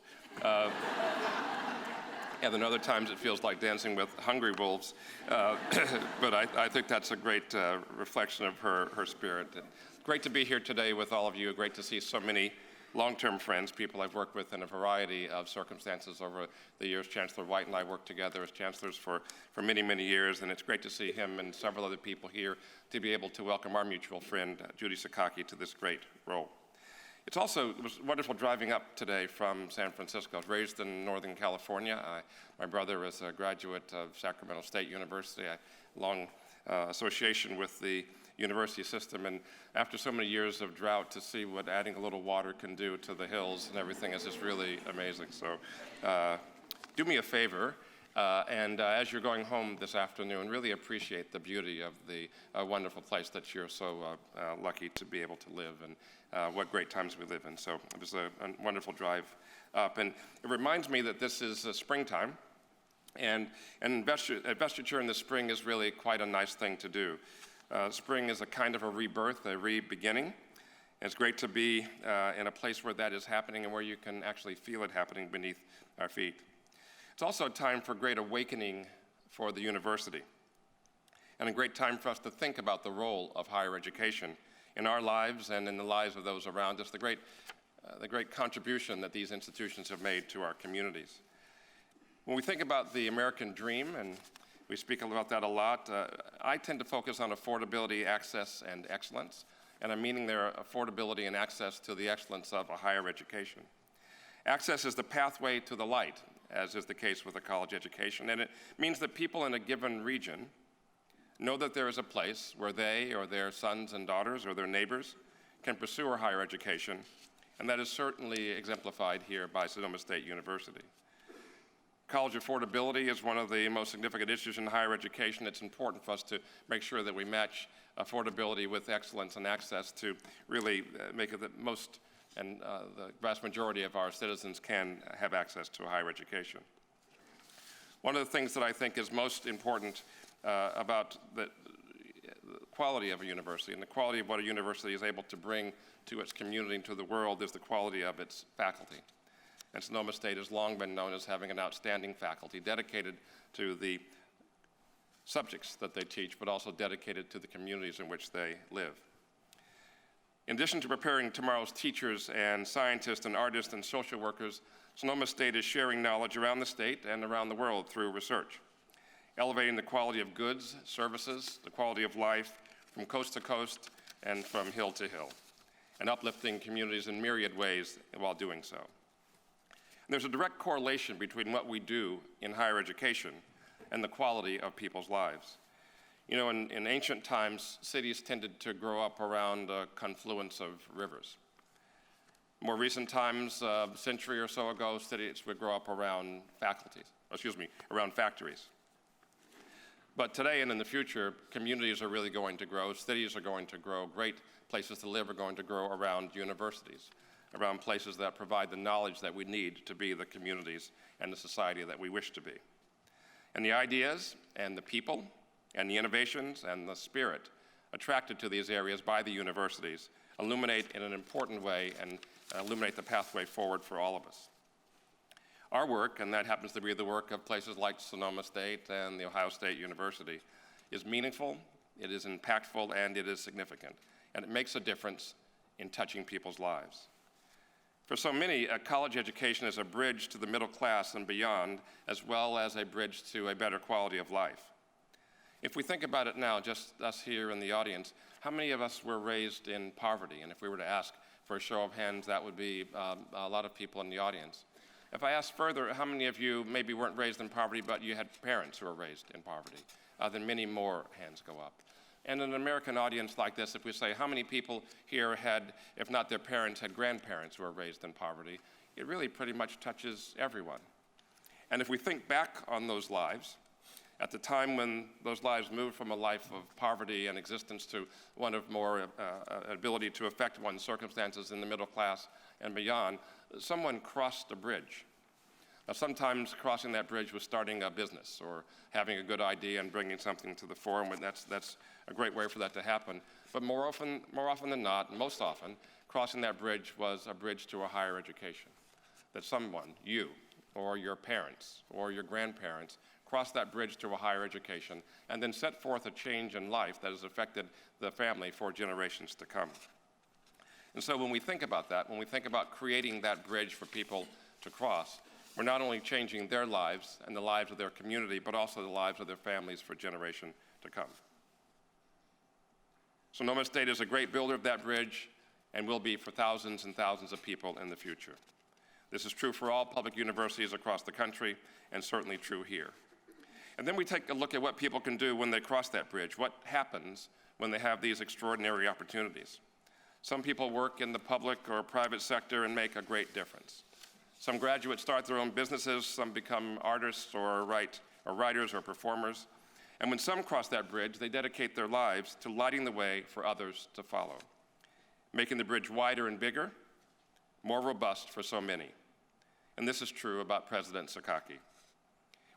And then other times it feels like dancing with hungry wolves. But I think that's a great reflection of her spirit. And great to be here today with all of you. Great to see so many long-term friends, people I've worked with in a variety of circumstances over the years. Chancellor White and I worked together as chancellors for many, many years, and it's great to see him and several other people here to be able to welcome our mutual friend, Judy Sakaki, to this great role. It was wonderful driving up today from San Francisco. I was raised in Northern California. My brother is a graduate of Sacramento State University. I long association with the university system, and after so many years of drought, to see what adding a little water can do to the hills and everything is just really amazing. So do me a favor, and as you're going home this afternoon, really appreciate the beauty of the wonderful place that you're so lucky to be able to live, and what great times we live in. So it was a wonderful drive up, and it reminds me that this is springtime, and investiture in the spring is really quite a nice thing to do. Spring is a kind of a rebirth, a re-beginning. And it's great to be in a place where that is happening and where you can actually feel it happening beneath our feet. It's also a time for great awakening for the university, and a great time for us to think about the role of higher education in our lives and in the lives of those around us, the great contribution that these institutions have made to our communities. When we think about the American dream, and we speak about that a lot, I tend to focus on affordability, access, and excellence, and I'm meaning there affordability and access to the excellence of a higher education. Access is the pathway to the light, as is the case with a college education, and it means that people in a given region know that there is a place where they or their sons and daughters or their neighbors can pursue a higher education, and that is certainly exemplified here by Sonoma State University. College affordability is one of the most significant issues in higher education. It's important for us to make sure that we match affordability with excellence and access to really make it the most and the vast majority of our citizens can have access to higher education. One of the things that I think is most important about the quality of a university and the quality of what a university is able to bring to its community and to the world is the quality of its faculty. And Sonoma State has long been known as having an outstanding faculty dedicated to the subjects that they teach, but also dedicated to the communities in which they live. In addition to preparing tomorrow's teachers and scientists and artists and social workers, Sonoma State is sharing knowledge around the state and around the world through research, elevating the quality of goods, services, the quality of life from coast to coast and from hill to hill, and uplifting communities in myriad ways while doing so. And there's a direct correlation between what we do in higher education and the quality of people's lives. You know, in ancient times, cities tended to grow up around a confluence of rivers. More recent times, a century or so ago, cities would grow up around around factories. But today and in the future, communities are really going to grow, cities are going to grow, great places to live are going to grow around universities, around places that provide the knowledge that we need to be the communities and the society that we wish to be. And the ideas and the people and the innovations and the spirit attracted to these areas by the universities illuminate in an important way and illuminate the pathway forward for all of us. Our work, and that happens to be the work of places like Sonoma State and the Ohio State University, is meaningful, it is impactful, and it is significant. And it makes a difference in touching people's lives. For so many, a college education is a bridge to the middle class and beyond, as well as a bridge to a better quality of life. If we think about it now, just us here in the audience, how many of us were raised in poverty? And if we were to ask for a show of hands, that would be a lot of people in the audience. If I ask further, how many of you maybe weren't raised in poverty, but you had parents who were raised in poverty? Then many more hands go up. And in an American audience like this, if we say how many people here had, if not their parents, had grandparents who were raised in poverty, it really pretty much touches everyone. And if we think back on those lives, at the time when those lives moved from a life of poverty and existence to one of more ability to affect one's circumstances in the middle class and beyond, someone crossed a bridge. Now, sometimes crossing that bridge was starting a business or having a good idea and bringing something to the fore, and that's a great way for that to happen. But more often than not, most often, crossing that bridge was a bridge to a higher education. That someone, you, or your parents, or your grandparents, crossed that bridge to a higher education, and then set forth a change in life that has affected the family for generations to come. And so when we think about that, when we think about creating that bridge for people to cross, we're not only changing their lives and the lives of their community, but also the lives of their families for generations to come. Sonoma State is a great builder of that bridge and will be for thousands and thousands of people in the future. This is true for all public universities across the country and certainly true here. And then we take a look at what people can do when they cross that bridge. What happens when they have these extraordinary opportunities? Some people work in the public or private sector and make a great difference. Some graduates start their own businesses, some become artists or writers or performers. And when some cross that bridge, they dedicate their lives to lighting the way for others to follow, making the bridge wider and bigger, more robust for so many. And this is true about President Sakaki.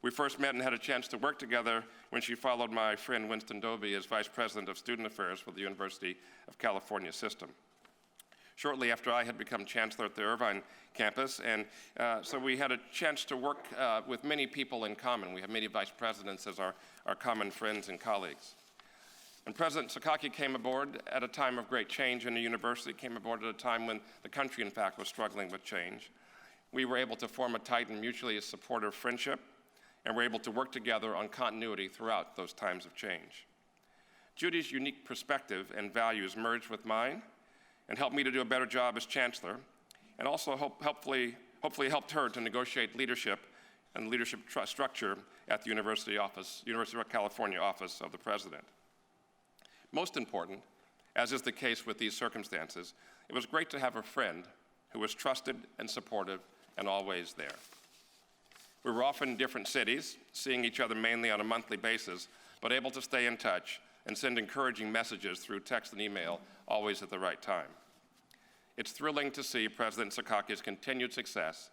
We first met and had a chance to work together when she followed my friend Winston Dobie as Vice President of Student Affairs for the University of California system. Shortly after I had become Chancellor at the Irvine campus, and so we had a chance to work with many people in common. We have many vice presidents as our common friends and colleagues. And President Sakaki came aboard at a time of great change in the university, came aboard at a time when the country, in fact, was struggling with change. We were able to form a tight and mutually supportive friendship, and were able to work together on continuity throughout those times of change. Judy's unique perspective and values merged with mine and helped me to do a better job as chancellor, and also hopefully helped her to negotiate leadership and leadership structure at the University of California office of the president. Most important, as is the case with these circumstances, it was great to have a friend who was trusted and supportive and always there. We were often in different cities, seeing each other mainly on a monthly basis, but able to stay in touch and send encouraging messages through text and email, always at the right time. It's thrilling to see President Sakaki's continued success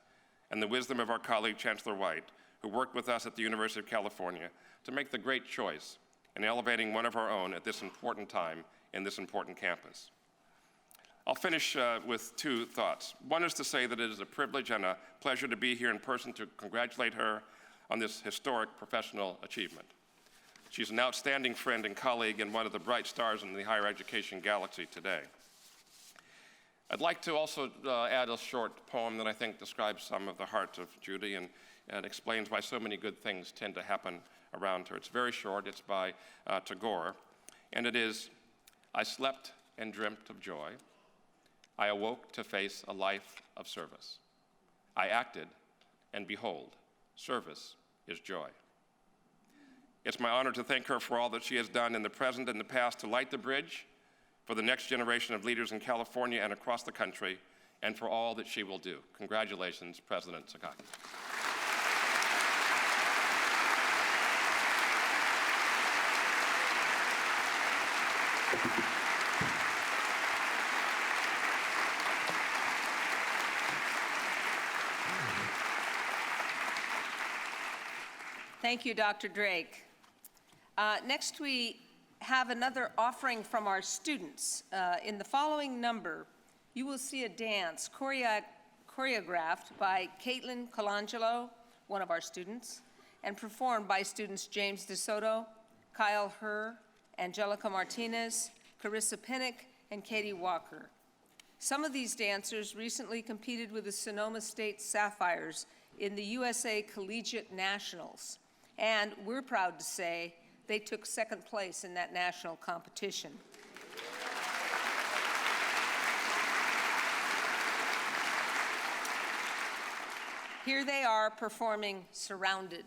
and the wisdom of our colleague, Chancellor White, who worked with us at the University of California to make the great choice in elevating one of our own at this important time in this important campus. I'll finish with two thoughts. One is to say that it is a privilege and a pleasure to be here in person to congratulate her on this historic professional achievement. She's an outstanding friend and colleague and one of the bright stars in the higher education galaxy today. I'd like to also add a short poem that I think describes some of the heart of Judy and explains why so many good things tend to happen around her. It's very short. It's by Tagore, and it is, "I slept and dreamt of joy. I awoke to face a life of service. I acted, and behold, service is joy." It's my honor to thank her for all that she has done in the present and the past to light the bridge for the next generation of leaders in California and across the country, and for all that she will do. Congratulations, President Sakaki. Thank you, Dr. Drake. Next, we have another offering from our students. In the following number, you will see a dance choreographed by Caitlin Colangelo, one of our students, and performed by students James DeSoto, Kyle Herr, Angelica Martinez, Carissa Pinnick, and Katie Walker. Some of these dancers recently competed with the Sonoma State Sapphires in the USA Collegiate Nationals, and we're proud to say they took second place in that national competition. Here they are performing Surrounded.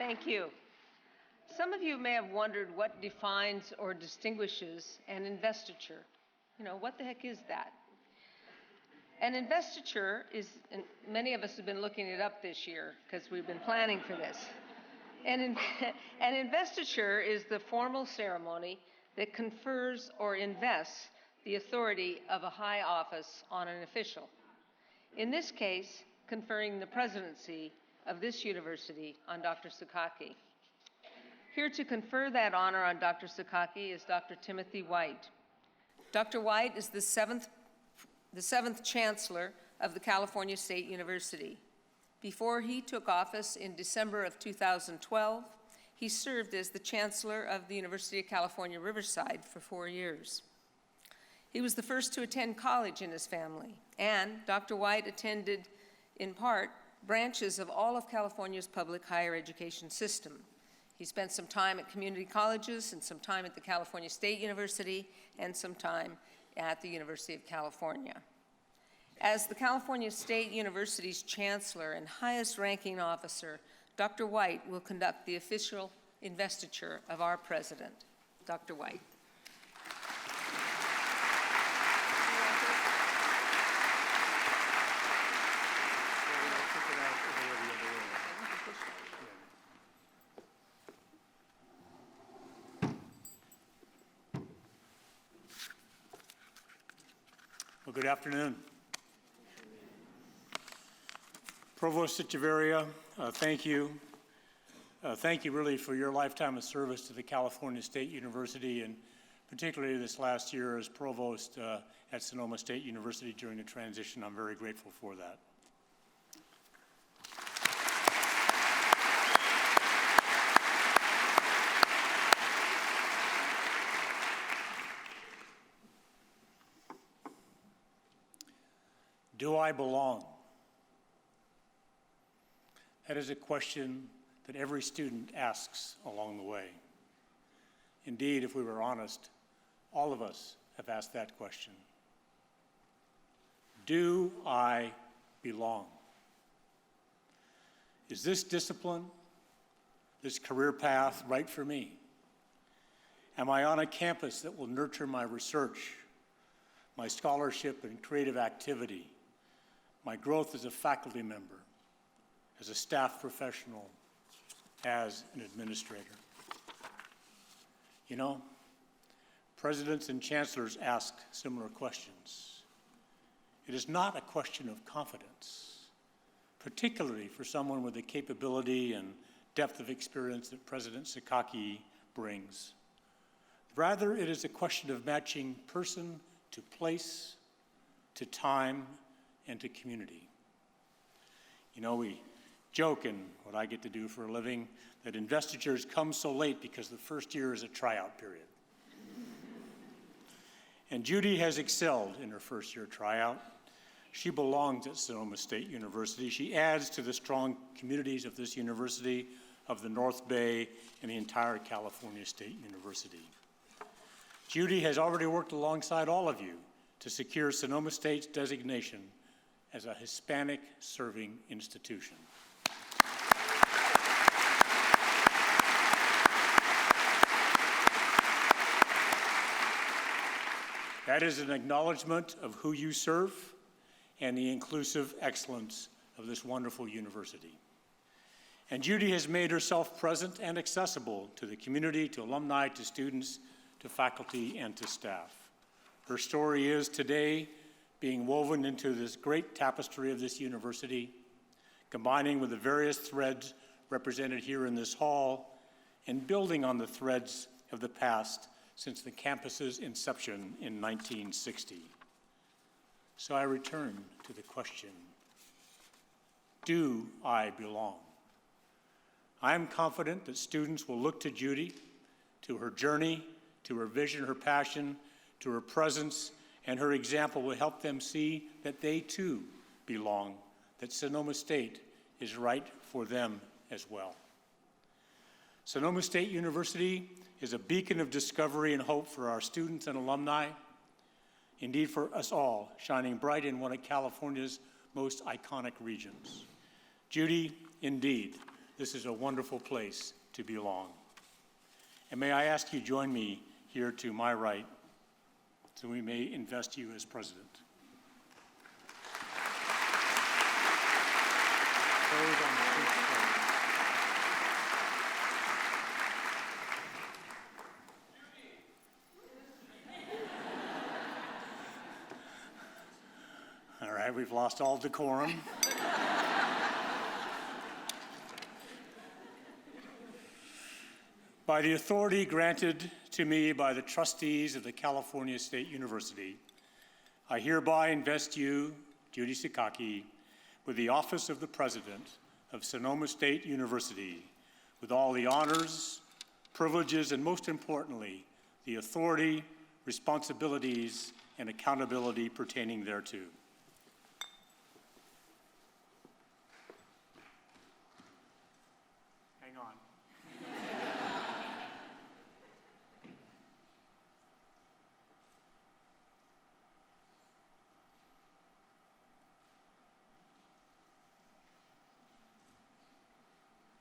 Thank you. Some of you may have wondered what defines or distinguishes an investiture. You know, what the heck is that? An investiture is, and many of us have been looking it up this year because we've been planning for this. An investiture is the formal ceremony that confers or invests the authority of a high office on an official. In this case, conferring the presidency of this university on Dr. Sakaki. Here to confer that honor on Dr. Sakaki is Dr. Timothy White. Dr. White is the seventh Chancellor of the California State University. Before he took office in December of 2012, he served as the Chancellor of the University of California, Riverside for 4 years. He was the first to attend college in his family, and Dr. White attended, in part, branches of all of California's public higher education system. He spent some time at community colleges and some time at the California State University and some time at the University of California. As the California State University's Chancellor and highest ranking officer, Dr. White will conduct the official investiture of our president. Dr. White. Well, good afternoon. Provost Echeverria, thank you. Thank you really for your lifetime of service to the California State University, and particularly this last year as provost at Sonoma State University during the transition. I'm very grateful for that. Do I belong? That is a question that every student asks along the way. Indeed, if we were honest, all of us have asked that question. Do I belong? Is this discipline, this career path right for me? Am I on a campus that will nurture my research, my scholarship and creative activity, my growth as a faculty member, as a staff professional, as an administrator? You know, presidents and chancellors ask similar questions. It is not a question of confidence, particularly for someone with the capability and depth of experience that President Sakaki brings. Rather, it is a question of matching person to place, to time, and to community. You know, we joke in what I get to do for a living that investitures come so late because the first year is a tryout period. And Judy has excelled in her first year tryout. She belongs at Sonoma State University. She adds to the strong communities of this university, of the North Bay, and the entire California State University. Judy has already worked alongside all of you to secure Sonoma State's designation as a Hispanic serving institution. That is an acknowledgement of who you serve and the inclusive excellence of this wonderful university. And Judy has made herself present and accessible to the community, to alumni, to students, to faculty, and to staff. Her story is today being woven into this great tapestry of this university, combining with the various threads represented here in this hall, and building on the threads of the past since the campus's inception in 1960. So I return to the question, do I belong? I am confident that students will look to Judy, to her journey, to her vision, her passion, to her presence, and her example will help them see that they too belong, that Sonoma State is right for them as well. Sonoma State University is a beacon of discovery and hope for our students and alumni, indeed for us all, shining bright in one of California's most iconic regions. Judy, indeed, This is a wonderful place to belong. And may I ask you join me here to my right so we may invest you as president. Those on the seats, please. All right, we've lost all decorum. By the authority granted to me by the trustees of the California State University, I hereby invest you, Judy Sakaki, with the office of the President of Sonoma State University, with all the honors, privileges, and most importantly, the authority, responsibilities, and accountability pertaining thereto. Hang on.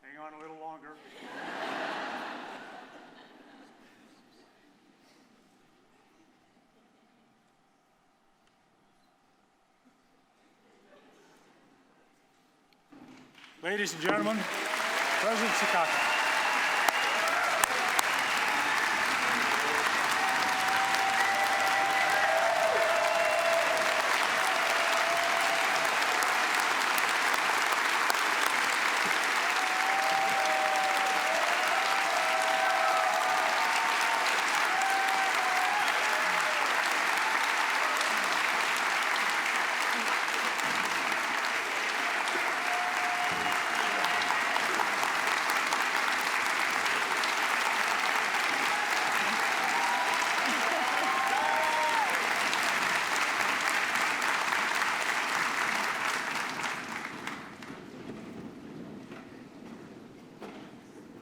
Hang on a little longer. Ladies and gentlemen, President Sakaki.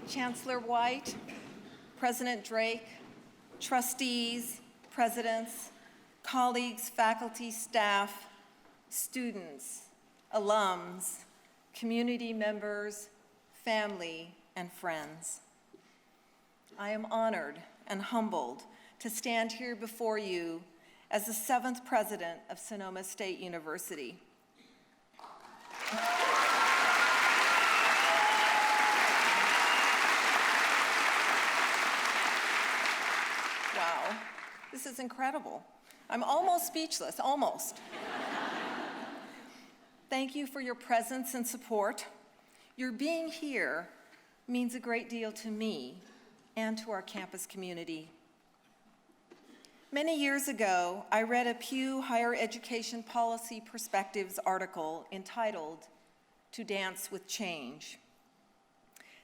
Chancellor White, President Drake, trustees, presidents, colleagues, faculty, staff, students, alums, community members, family, and friends. I am honored and humbled to stand here before you as the 7th president of Sonoma State University. Wow, this is incredible. I'm almost speechless, almost. Thank you for your presence and support. Your being here means a great deal to me and to our campus community. Many years ago, I read a Pew Higher Education Policy Perspectives article entitled, "To Dance with Change."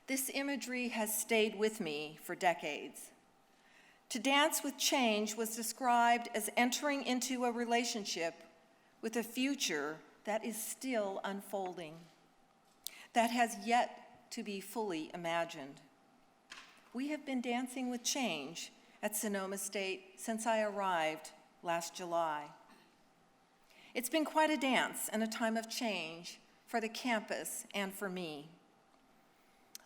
This imagery has stayed with me for decades. To dance with change was described as entering into a relationship with a future that is still unfolding, that has yet to be fully imagined. We have been dancing with change at Sonoma State since I arrived last July. It's been quite a dance and a time of change for the campus and for me.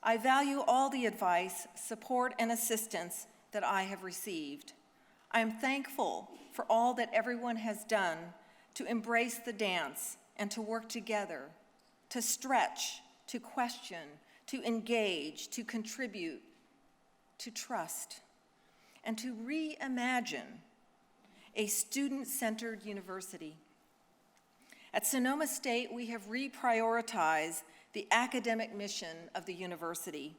I value all the advice, support, and assistance that I have received. I am thankful for all that everyone has done to embrace the dance and to work together, to stretch, to question, to engage, to contribute, to trust, and to reimagine a student-centered university. At Sonoma State, we have reprioritized the academic mission of the university,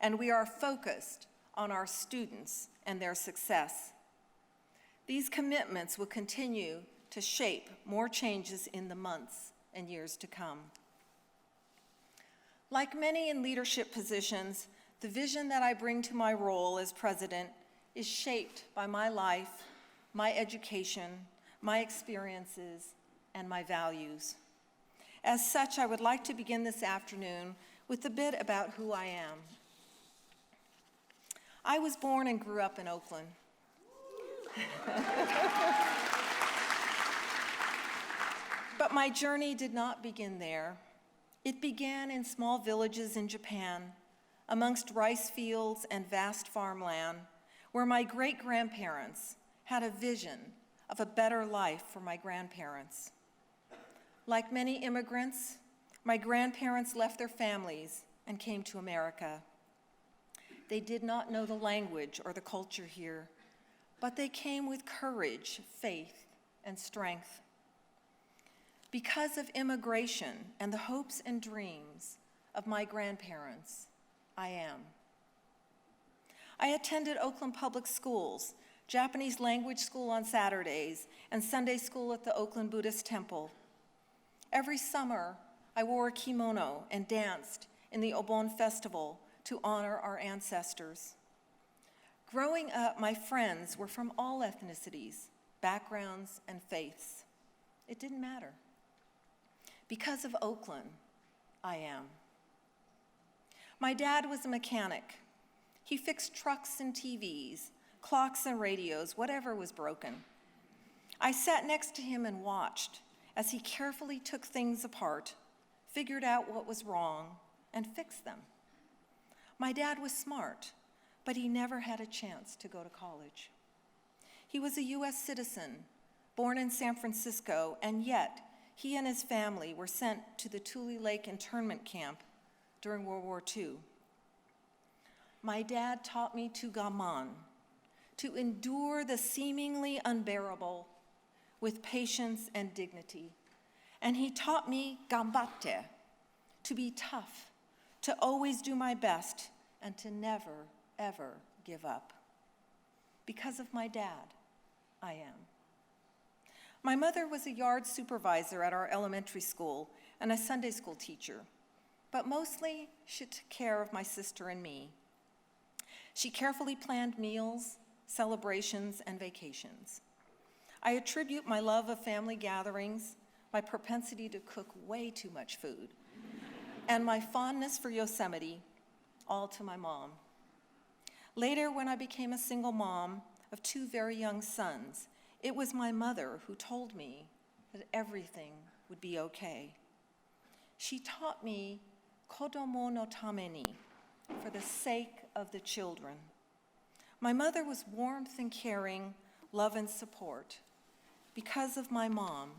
and we are focused on our students and their success. These commitments will continue to shape more changes in the months and years to come. Like many in leadership positions, the vision that I bring to my role as president is shaped by my life, my education, my experiences, and my values. As such, I would like to begin this afternoon with a bit about who I am. I was born and grew up in Oakland. But my journey did not begin there. It began in small villages in Japan, amongst rice fields and vast farmland, where my great-grandparents had a vision of a better life for my grandparents. Like many immigrants, my grandparents left their families and came to America. They did not know the language or the culture here, but they came with courage, faith, and strength. Because of immigration and the hopes and dreams of my grandparents, I am. I attended Oakland Public Schools, Japanese language school on Saturdays, and Sunday school at the Oakland Buddhist Temple. Every summer, I wore a kimono and danced in the Obon Festival to honor our ancestors. Growing up, my friends were from all ethnicities, backgrounds, and faiths. It didn't matter. Because of Oakland, I am. My dad was a mechanic. He fixed trucks and TVs, clocks and radios, whatever was broken. I sat next to him and watched as he carefully took things apart, figured out what was wrong, and fixed them. My dad was smart, but he never had a chance to go to college. He was a U.S. citizen, born in San Francisco, and yet he and his family were sent to the Tule Lake internment camp during World War II. My dad taught me to gaman, to endure the seemingly unbearable with patience and dignity. And he taught me gambatte, to be tough, to always do my best, and to never, ever give up. Because of my dad, I am. My mother was a yard supervisor at our elementary school and a Sunday school teacher, but mostly she took care of my sister and me. She carefully planned meals, celebrations, and vacations. I attribute my love of family gatherings, my propensity to cook way too much food, and my fondness for Yosemite, all to my mom. Later, when I became a single mom of two very young sons, it was my mother who told me that everything would be okay. She taught me kodomo no tameni, for the sake of the children. My mother was warmth and caring, love and support. Because of my mom,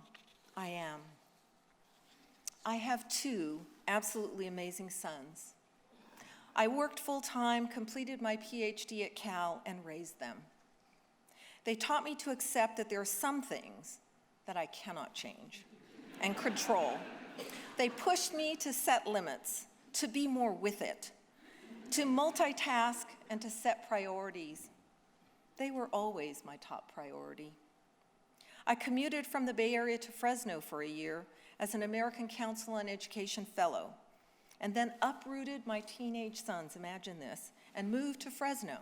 I am. I have two absolutely amazing sons. I worked full-time, completed my PhD at Cal, and raised them. They taught me to accept that there are some things that I cannot change and control. They pushed me to set limits, to be more with it, to multitask, and to set priorities. They were always my top priority. I commuted from the Bay Area to Fresno for a year as an American Council on Education fellow, and then uprooted my teenage sons, imagine this, and moved to Fresno.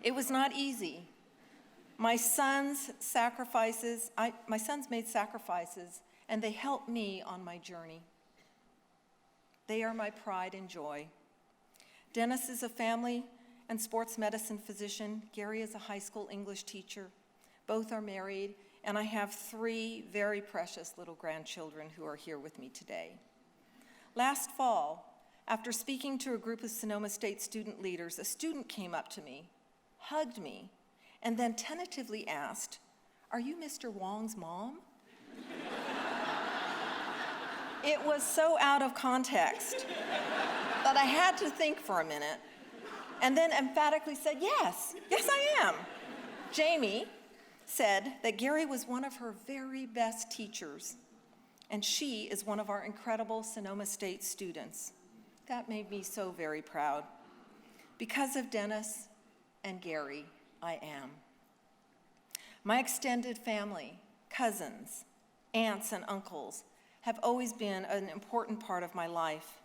It was not easy. My sons made sacrifices, and they helped me on my journey. They are my pride and joy. Dennis is a family and sports medicine physician. Gary is a high school English teacher. Both are married, and I have 3 very precious little grandchildren who are here with me today. Last fall, after speaking to a group of Sonoma State student leaders, a student came up to me, hugged me, and then tentatively asked, "Are you Mr. Wong's mom?" It was so out of context that I had to think for a minute, and then emphatically said, yes, I am. Jamie said that Gary was one of her very best teachers, and she is one of our incredible Sonoma State students. That made me so very proud. Because of Dennis and Gary, I am. My extended family, cousins, aunts, and uncles have always been an important part of my life.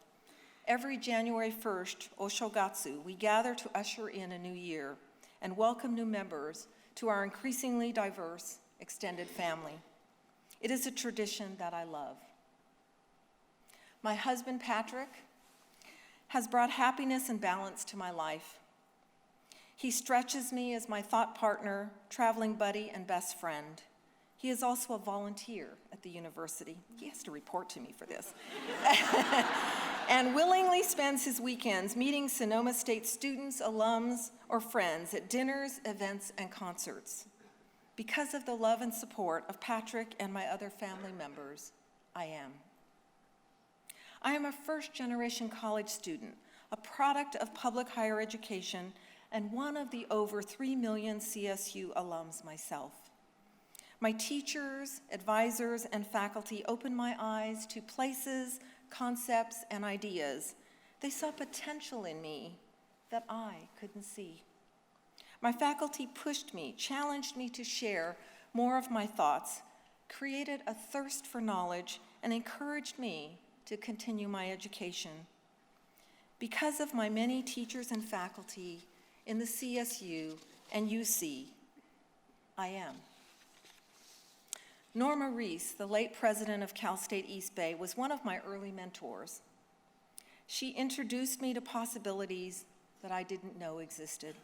Every January 1st, Oshogatsu, we gather to usher in a new year and welcome new members to our increasingly diverse extended family. It is a tradition that I love. My husband, Patrick, has brought happiness and balance to my life. He stretches me as my thought partner, traveling buddy, and best friend. He is also a volunteer at the university. He has to report to me for this. And willingly spends his weekends meeting Sonoma State students, alums, or friends at dinners, events, and concerts. Because of the love and support of Patrick and my other family members, I am. I am a first-generation college student, a product of public higher education, and one of the over 3 million CSU alums myself. My teachers, advisors, and faculty opened my eyes to places, concepts, and ideas. They saw potential in me that I couldn't see. My faculty pushed me, challenged me to share more of my thoughts, created a thirst for knowledge, and encouraged me to continue my education. Because of my many teachers and faculty in the CSU and UC, I am. Norma Reese, the late president of Cal State East Bay, was one of my early mentors. She introduced me to possibilities that I didn't know existed.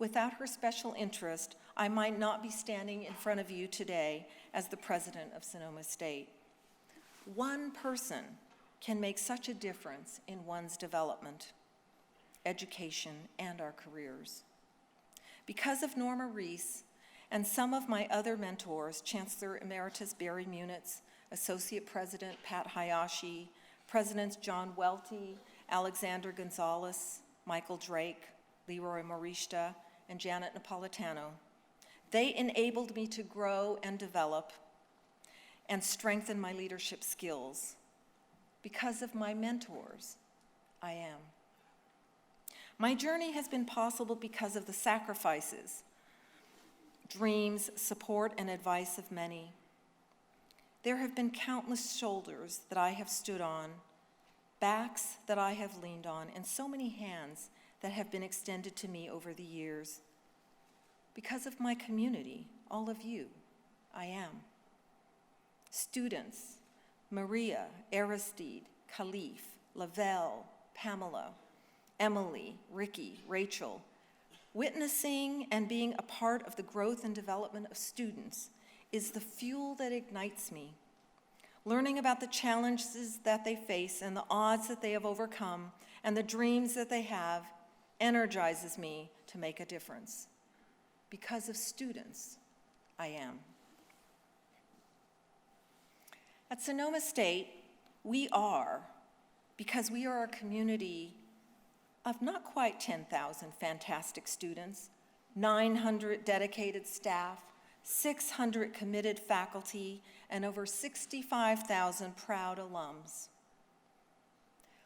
Without her special interest, I might not be standing in front of you today as the president of Sonoma State. One person can make such a difference in one's development, education, and our careers. Because of Norma Reese, and some of my other mentors, Chancellor Emeritus Barry Munitz, Associate President Pat Hayashi, Presidents John Welty, Alexander Gonzalez, Michael Drake, Leroy Morishta, and Janet Napolitano. They enabled me to grow and develop and strengthen my leadership skills. Because of my mentors, I am. My journey has been possible because of the sacrifices, dreams, support, and advice of many. There have been countless shoulders that I have stood on, backs that I have leaned on, and so many hands that have been extended to me over the years. Because of my community, all of you, I am. Students, Maria, Aristide, Khalif, Lavelle, Pamela, Emily, Ricky, Rachel. Witnessing and being a part of the growth and development of students is the fuel that ignites me. Learning about the challenges that they face and the odds that they have overcome and the dreams that they have energizes me to make a difference. Because of students, I am. At Sonoma State, we are, because we are a community of not quite 10,000 fantastic students, 900 dedicated staff, 600 committed faculty, and over 65,000 proud alums.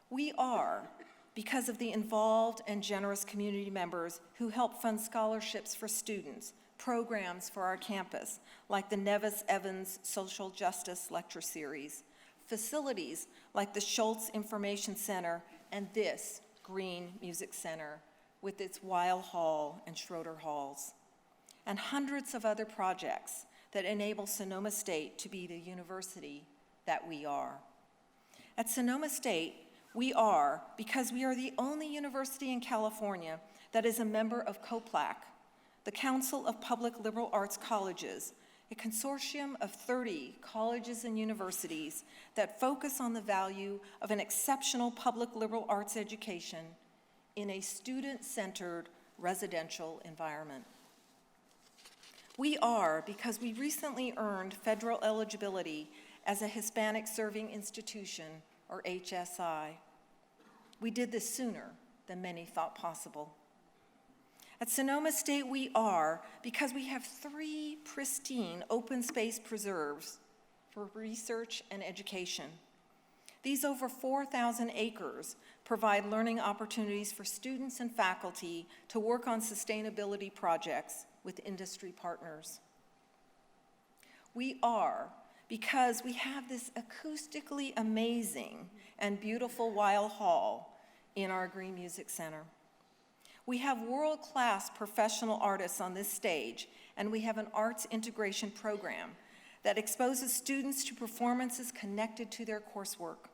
We are because of the involved and generous community members who help fund scholarships for students, programs for our campus, like the Nevis Evans Social Justice Lecture Series, facilities like the Schultz Information Center, and this Green Music Center with its Weill Hall and Schroeder Halls, and hundreds of other projects that enable Sonoma State to be the university that we are. At Sonoma State, we are because we are the only university in California that is a member of COPLAC, the Council of Public Liberal Arts Colleges, a consortium of 30 colleges and universities that focus on the value of an exceptional public liberal arts education in a student-centered residential environment. We are because we recently earned federal eligibility as a Hispanic Serving Institution, or HSI. We did this sooner than many thought possible. At Sonoma State, we are because we have 3 pristine open space preserves for research and education. These over 4,000 acres provide learning opportunities for students and faculty to work on sustainability projects with industry partners. We are because we have this acoustically amazing and beautiful Weill Hall in our Green Music Center. We have world-class professional artists on this stage, and we have an arts integration program that exposes students to performances connected to their coursework.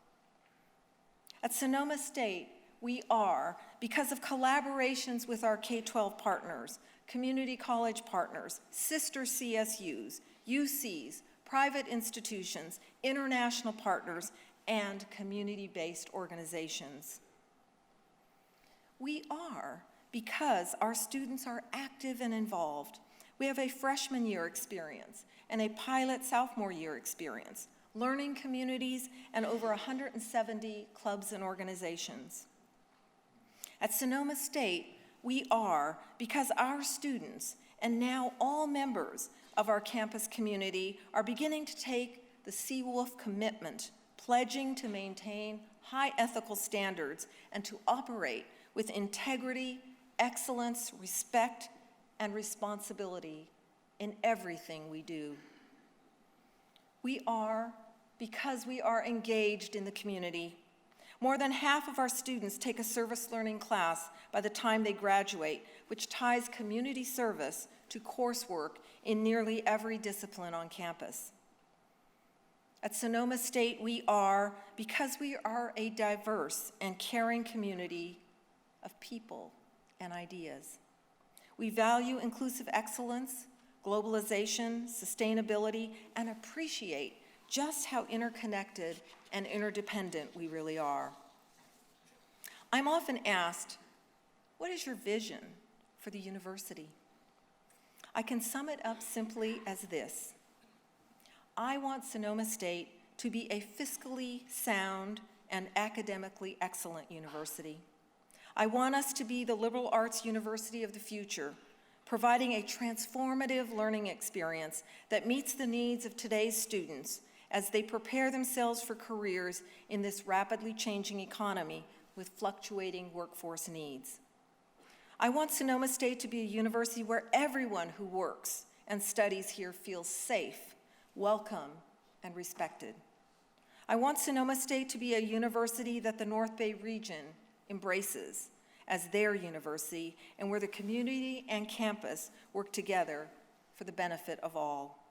At Sonoma State, we are because of collaborations with our K-12 partners, community college partners, sister CSUs, UCs, private institutions, international partners, and community-based organizations. We are because our students are active and involved. We have a freshman year experience and a pilot sophomore year experience, learning communities, and over 170 clubs and organizations. At Sonoma State, we are because our students, and now all members of our campus community, are beginning to take the Seawolf commitment, pledging to maintain high ethical standards and to operate with integrity, excellence, respect, and responsibility in everything we do. We are because we are engaged in the community. More than half of our students take a service learning class by the time they graduate, which ties community service to coursework in nearly every discipline on campus. At Sonoma State, we are because we are a diverse and caring community of people and ideas. We value inclusive excellence, globalization, sustainability, and appreciate just how interconnected and interdependent we really are. I'm often asked, what is your vision for the university? I can sum it up simply as this. I want Sonoma State to be a fiscally sound and academically excellent university. I want us to be the liberal arts university of the future, providing a transformative learning experience that meets the needs of today's students as they prepare themselves for careers in this rapidly changing economy with fluctuating workforce needs. I want Sonoma State to be a university where everyone who works and studies here feels safe, welcome, and respected. I want Sonoma State to be a university that the North Bay region embraces as their university and where the community and campus work together for the benefit of all.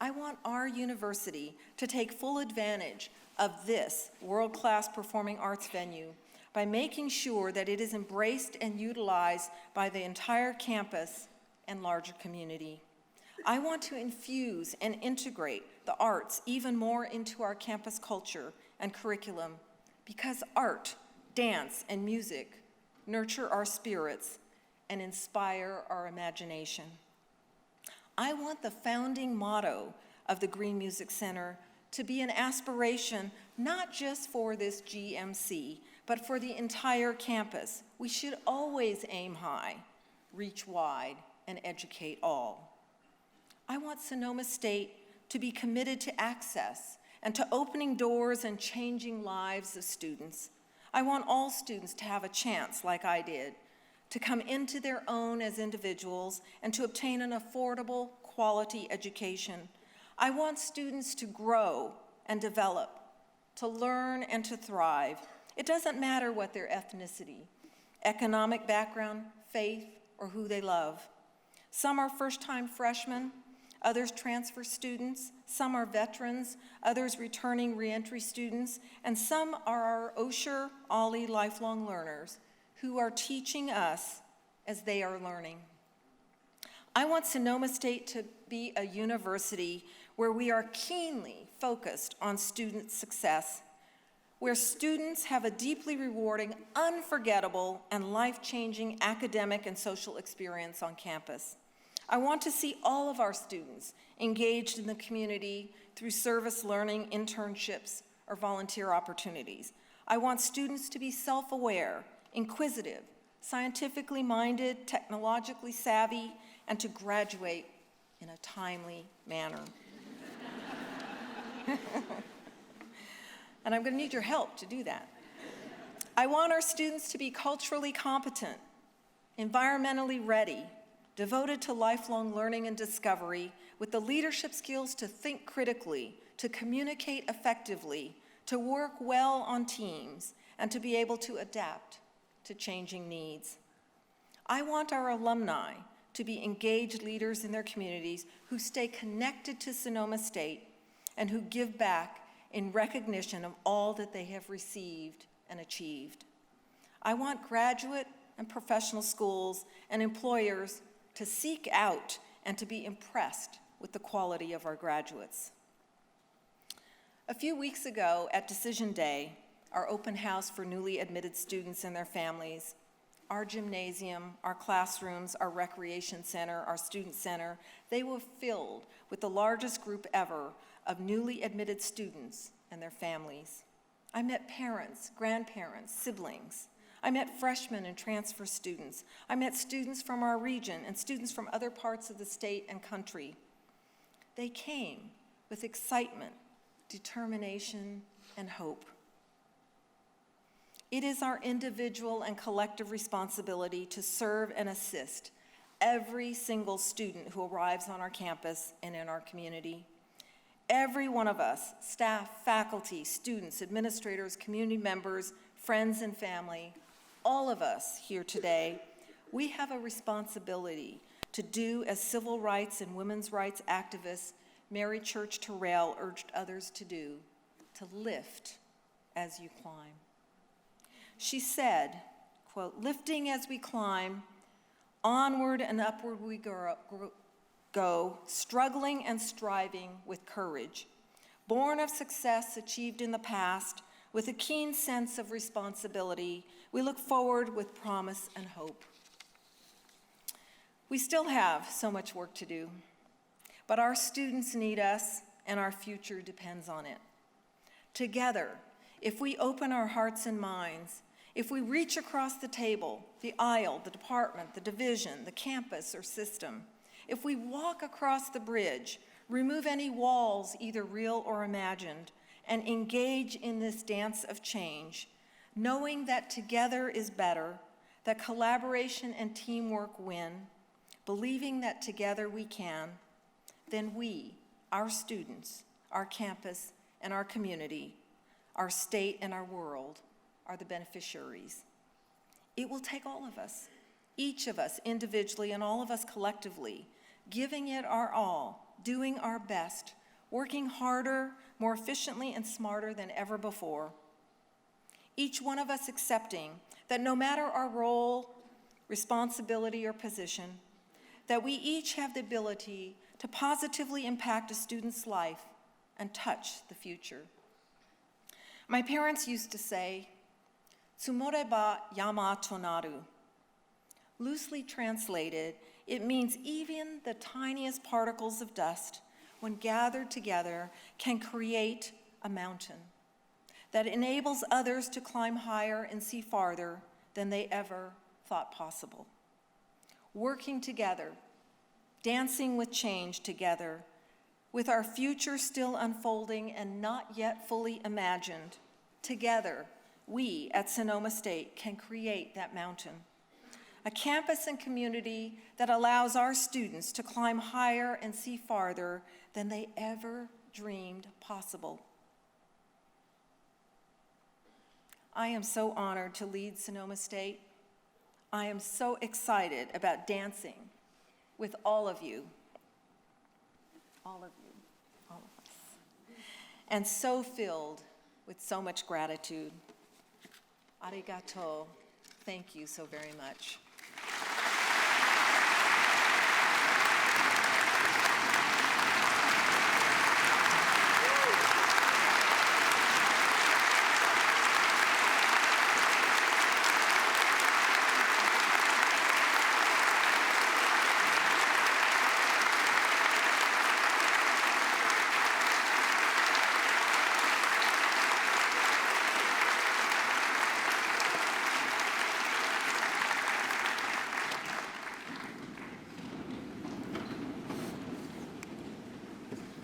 I want our university to take full advantage of this world-class performing arts venue by making sure that it is embraced and utilized by the entire campus and larger community. I want to infuse and integrate the arts even more into our campus culture and curriculum because art, dance, and music nurture our spirits and inspire our imagination. I want the founding motto of the Green Music Center to be an aspiration not just for this GMC, but for the entire campus. We should always aim high, reach wide, and educate all. I want Sonoma State to be committed to access and to opening doors and changing lives of students. I want all students to have a chance, like I did, to come into their own as individuals and to obtain an affordable, quality education. I want students to grow and develop, to learn and to thrive. It doesn't matter what their ethnicity, economic background, faith, or who they love. Some are first-time freshmen, others transfer students, some are veterans, others returning reentry students, and some are our Osher Ollie lifelong learners who are teaching us as they are learning. I want Sonoma State to be a university where we are keenly focused on student success, where students have a deeply rewarding, unforgettable, and life-changing academic and social experience on campus. I want to see all of our students engaged in the community through service learning, internships, or volunteer opportunities. I want students to be self-aware, inquisitive, scientifically minded, technologically savvy, and to graduate in a timely manner. And I'm going to need your help to do that. I want our students to be culturally competent, environmentally ready, devoted to lifelong learning and discovery, with the leadership skills to think critically, to communicate effectively, to work well on teams, and to be able to adapt to changing needs. I want our alumni to be engaged leaders in their communities who stay connected to Sonoma State and who give back in recognition of all that they have received and achieved. I want graduate and professional schools and employers to seek out and to be impressed with the quality of our graduates. A few weeks ago at Decision Day, our open house for newly admitted students and their families, our gymnasium, our classrooms, our recreation center, our student center, they were filled with the largest group ever of newly admitted students and their families. I met parents, grandparents, siblings. I met freshmen and transfer students. I met students from our region and students from other parts of the state and country. They came with excitement, determination, and hope. It is our individual and collective responsibility to serve and assist every single student who arrives on our campus and in our community. Every one of us, staff, faculty, students, administrators, community members, friends, and family, all of us here today, we have a responsibility to do as civil rights and women's rights activist Mary Church Terrell urged others to do, to lift as you climb. She said, quote, "Lifting as we climb, onward and upward we go, struggling and striving with courage, born of success achieved in the past, with a keen sense of responsibility, we look forward with promise and hope." We still have so much work to do, but our students need us and our future depends on it. Together, if we open our hearts and minds, if we reach across the table, the aisle, the department, the division, the campus or system, if we walk across the bridge, remove any walls, either real or imagined, and engage in this dance of change, knowing that together is better, that collaboration and teamwork win, believing that together we can, then we, our students, our campus, and our community, our state and our world, are the beneficiaries. It will take all of us, each of us individually and all of us collectively, giving it our all, doing our best, working harder, more efficiently and smarter than ever before. Each one of us accepting that no matter our role, responsibility, or position, that we each have the ability to positively impact a student's life and touch the future. My parents used to say, "Tsumoreba yama tonaru." Loosely translated, it means even the tiniest particles of dust, when gathered together, can create a mountain that enables others to climb higher and see farther than they ever thought possible. Working together, dancing with change together, with our future still unfolding and not yet fully imagined, together, we at Sonoma State can create that mountain. A campus and community that allows our students to climb higher and see farther than they ever dreamed possible. I am so honored to lead Sonoma State. I am so excited about dancing with all of you, all of us, and so filled with so much gratitude. Arigato. Thank you so very much.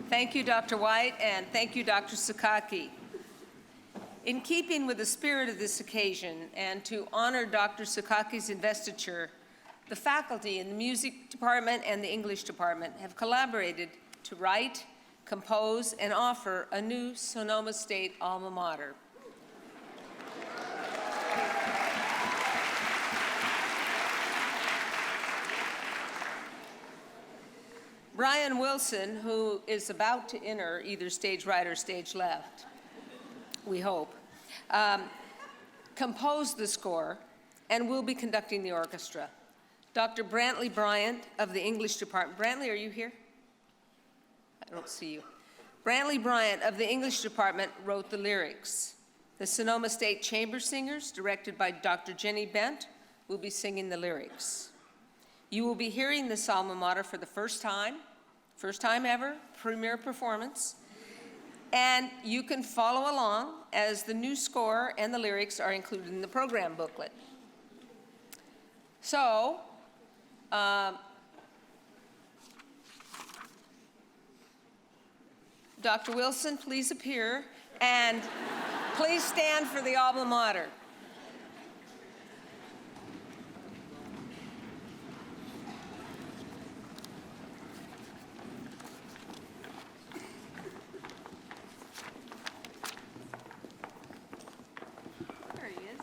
Thank you, Dr. White, and thank you, Dr. Sakaki. In keeping with the spirit of this occasion and to honor Dr. Sakaki's investiture, the faculty in the music department and the English department have collaborated to write, compose, and offer a new Sonoma State alma mater. Brian Wilson, who is about to enter either stage right or stage left, we hope, composed the score and will be conducting the orchestra. Dr. Brantley Bryant of the English department. Brantley, are you here? I don't see you. Brantley Bryant of the English department wrote the lyrics. The Sonoma State Chamber Singers, directed by Dr. Jenny Bent, will be singing the lyrics. You will be hearing this alma mater for the first time ever, premiere performance. And you can follow along as the new score and the lyrics are included in the program booklet. So, Dr. Wilson, please appear, and please stand for the alma mater. There he is.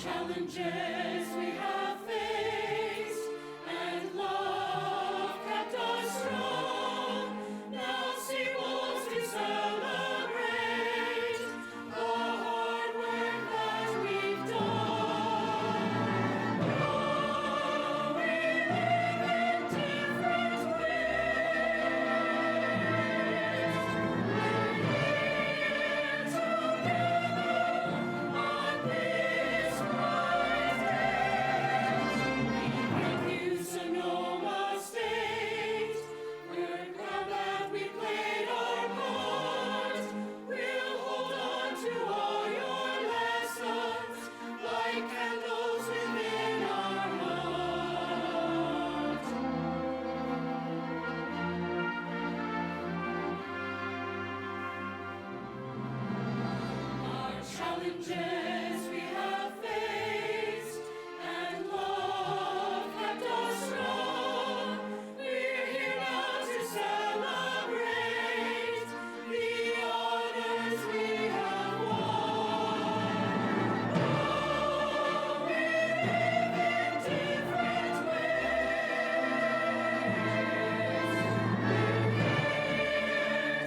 Challenges we have faced, and love kept us strong. Now see wolves to celebrate the hard work that we've done. Though we live in different ways, we're here together on this bright day. Thank you, Sonoma State. We're glad that we played our part. We'll hold on to all your lessons like candles within our hearts. Our challenges we have faced, and love kept us strong. We're here now to celebrate the honors we have won. Though we live in different ways, we're here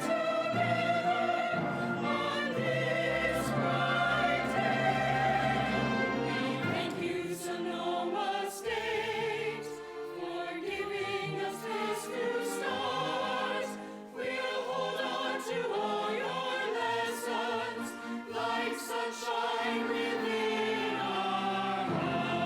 together on this bright day. We thank you, Sonoma State, for giving us this new start. We'll hold on to all your lessons like sunshine within our hearts.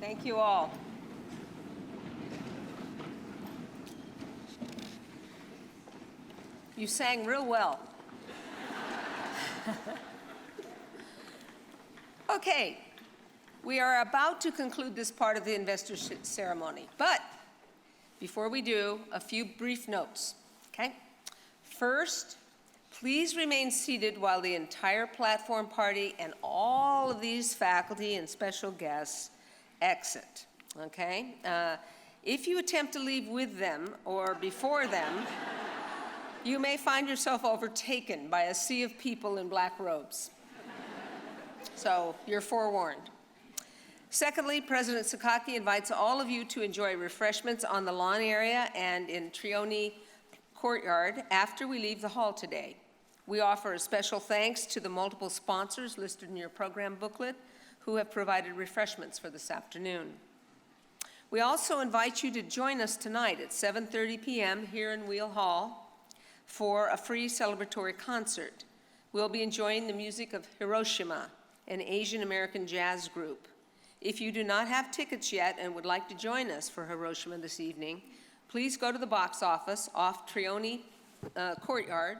Thank you all. You sang real well. Okay, we are about to conclude this part of the Investiture ceremony, but before we do, a few brief notes, okay? First, Please remain seated while the entire platform party and all of these faculty and special guests exit, okay? If you attempt to leave with them or before them, you may find yourself overtaken by a sea of people in black robes. So you're forewarned. Secondly, President Sakaki invites all of you to enjoy refreshments on the lawn area and in Trioni Courtyard after we leave the hall today. We offer a special thanks to the multiple sponsors listed in your program booklet who have provided refreshments for this afternoon. We also invite you to join us tonight at 7:30 p.m. here in Weill Hall for a free celebratory concert. We'll be enjoying the music of Hiroshima, an Asian American jazz group. If you do not have tickets yet and would like to join us for Hiroshima this evening, please go to the box office off Trioni Courtyard.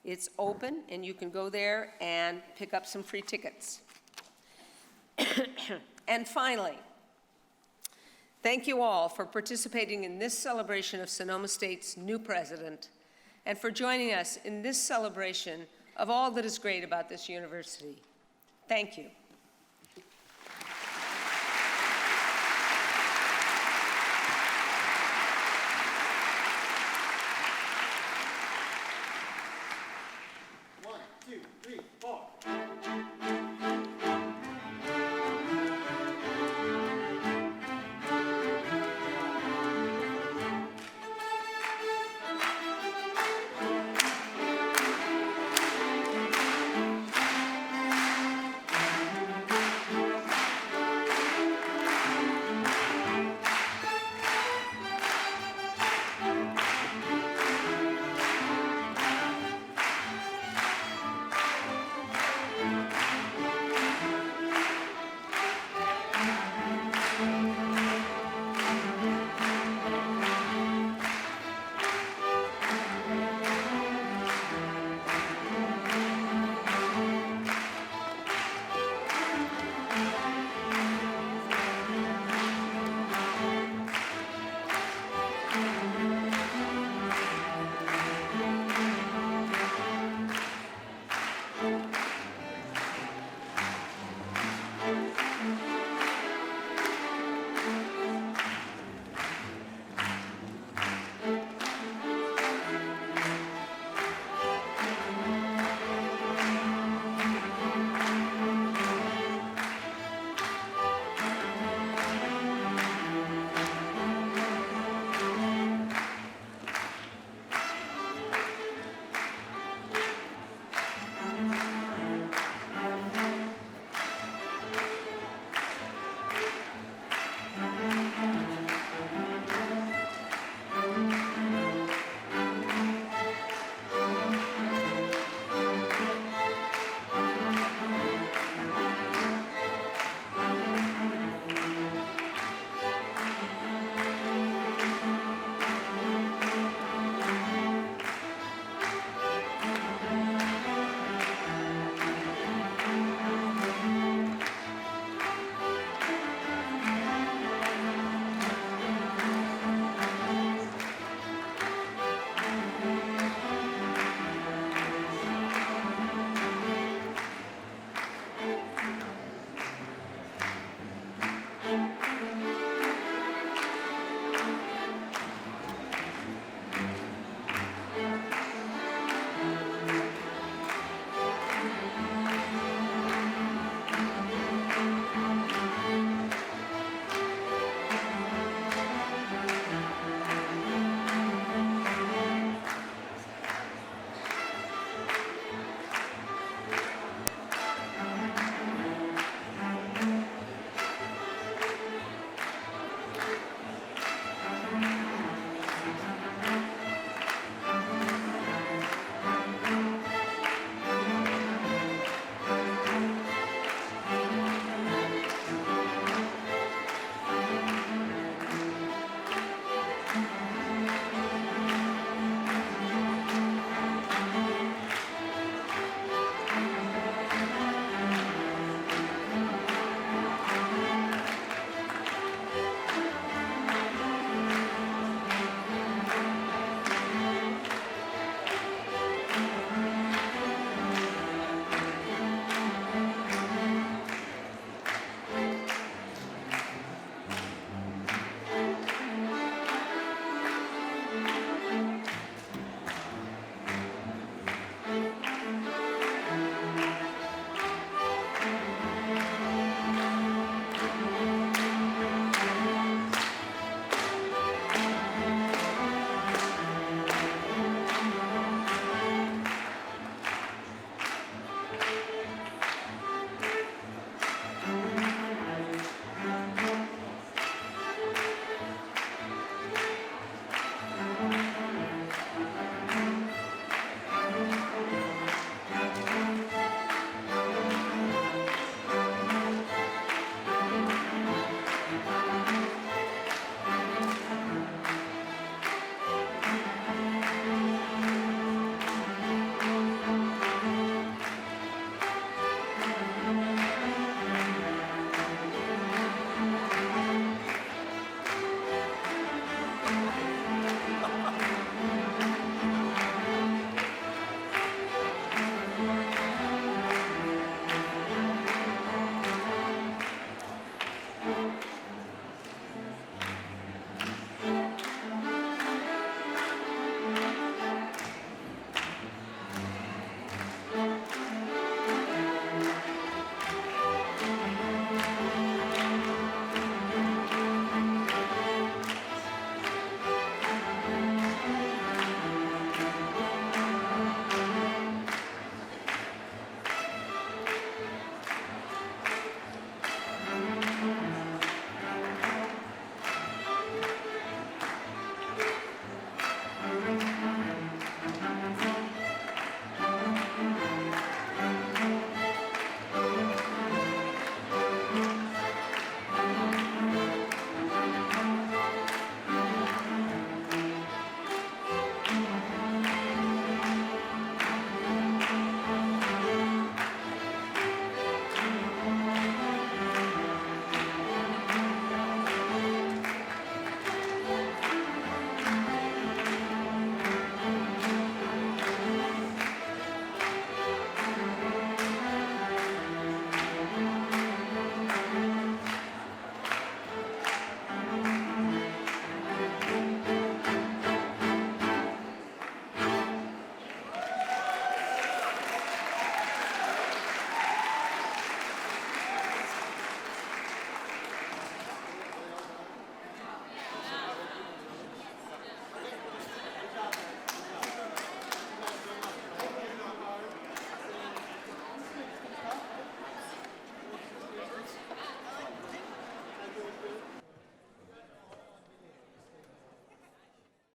It's open, and you can go there and pick up some free tickets. And finally, thank you all for participating in this celebration of Sonoma State's new president and for joining us in this celebration of all that is great about this university. Thank you.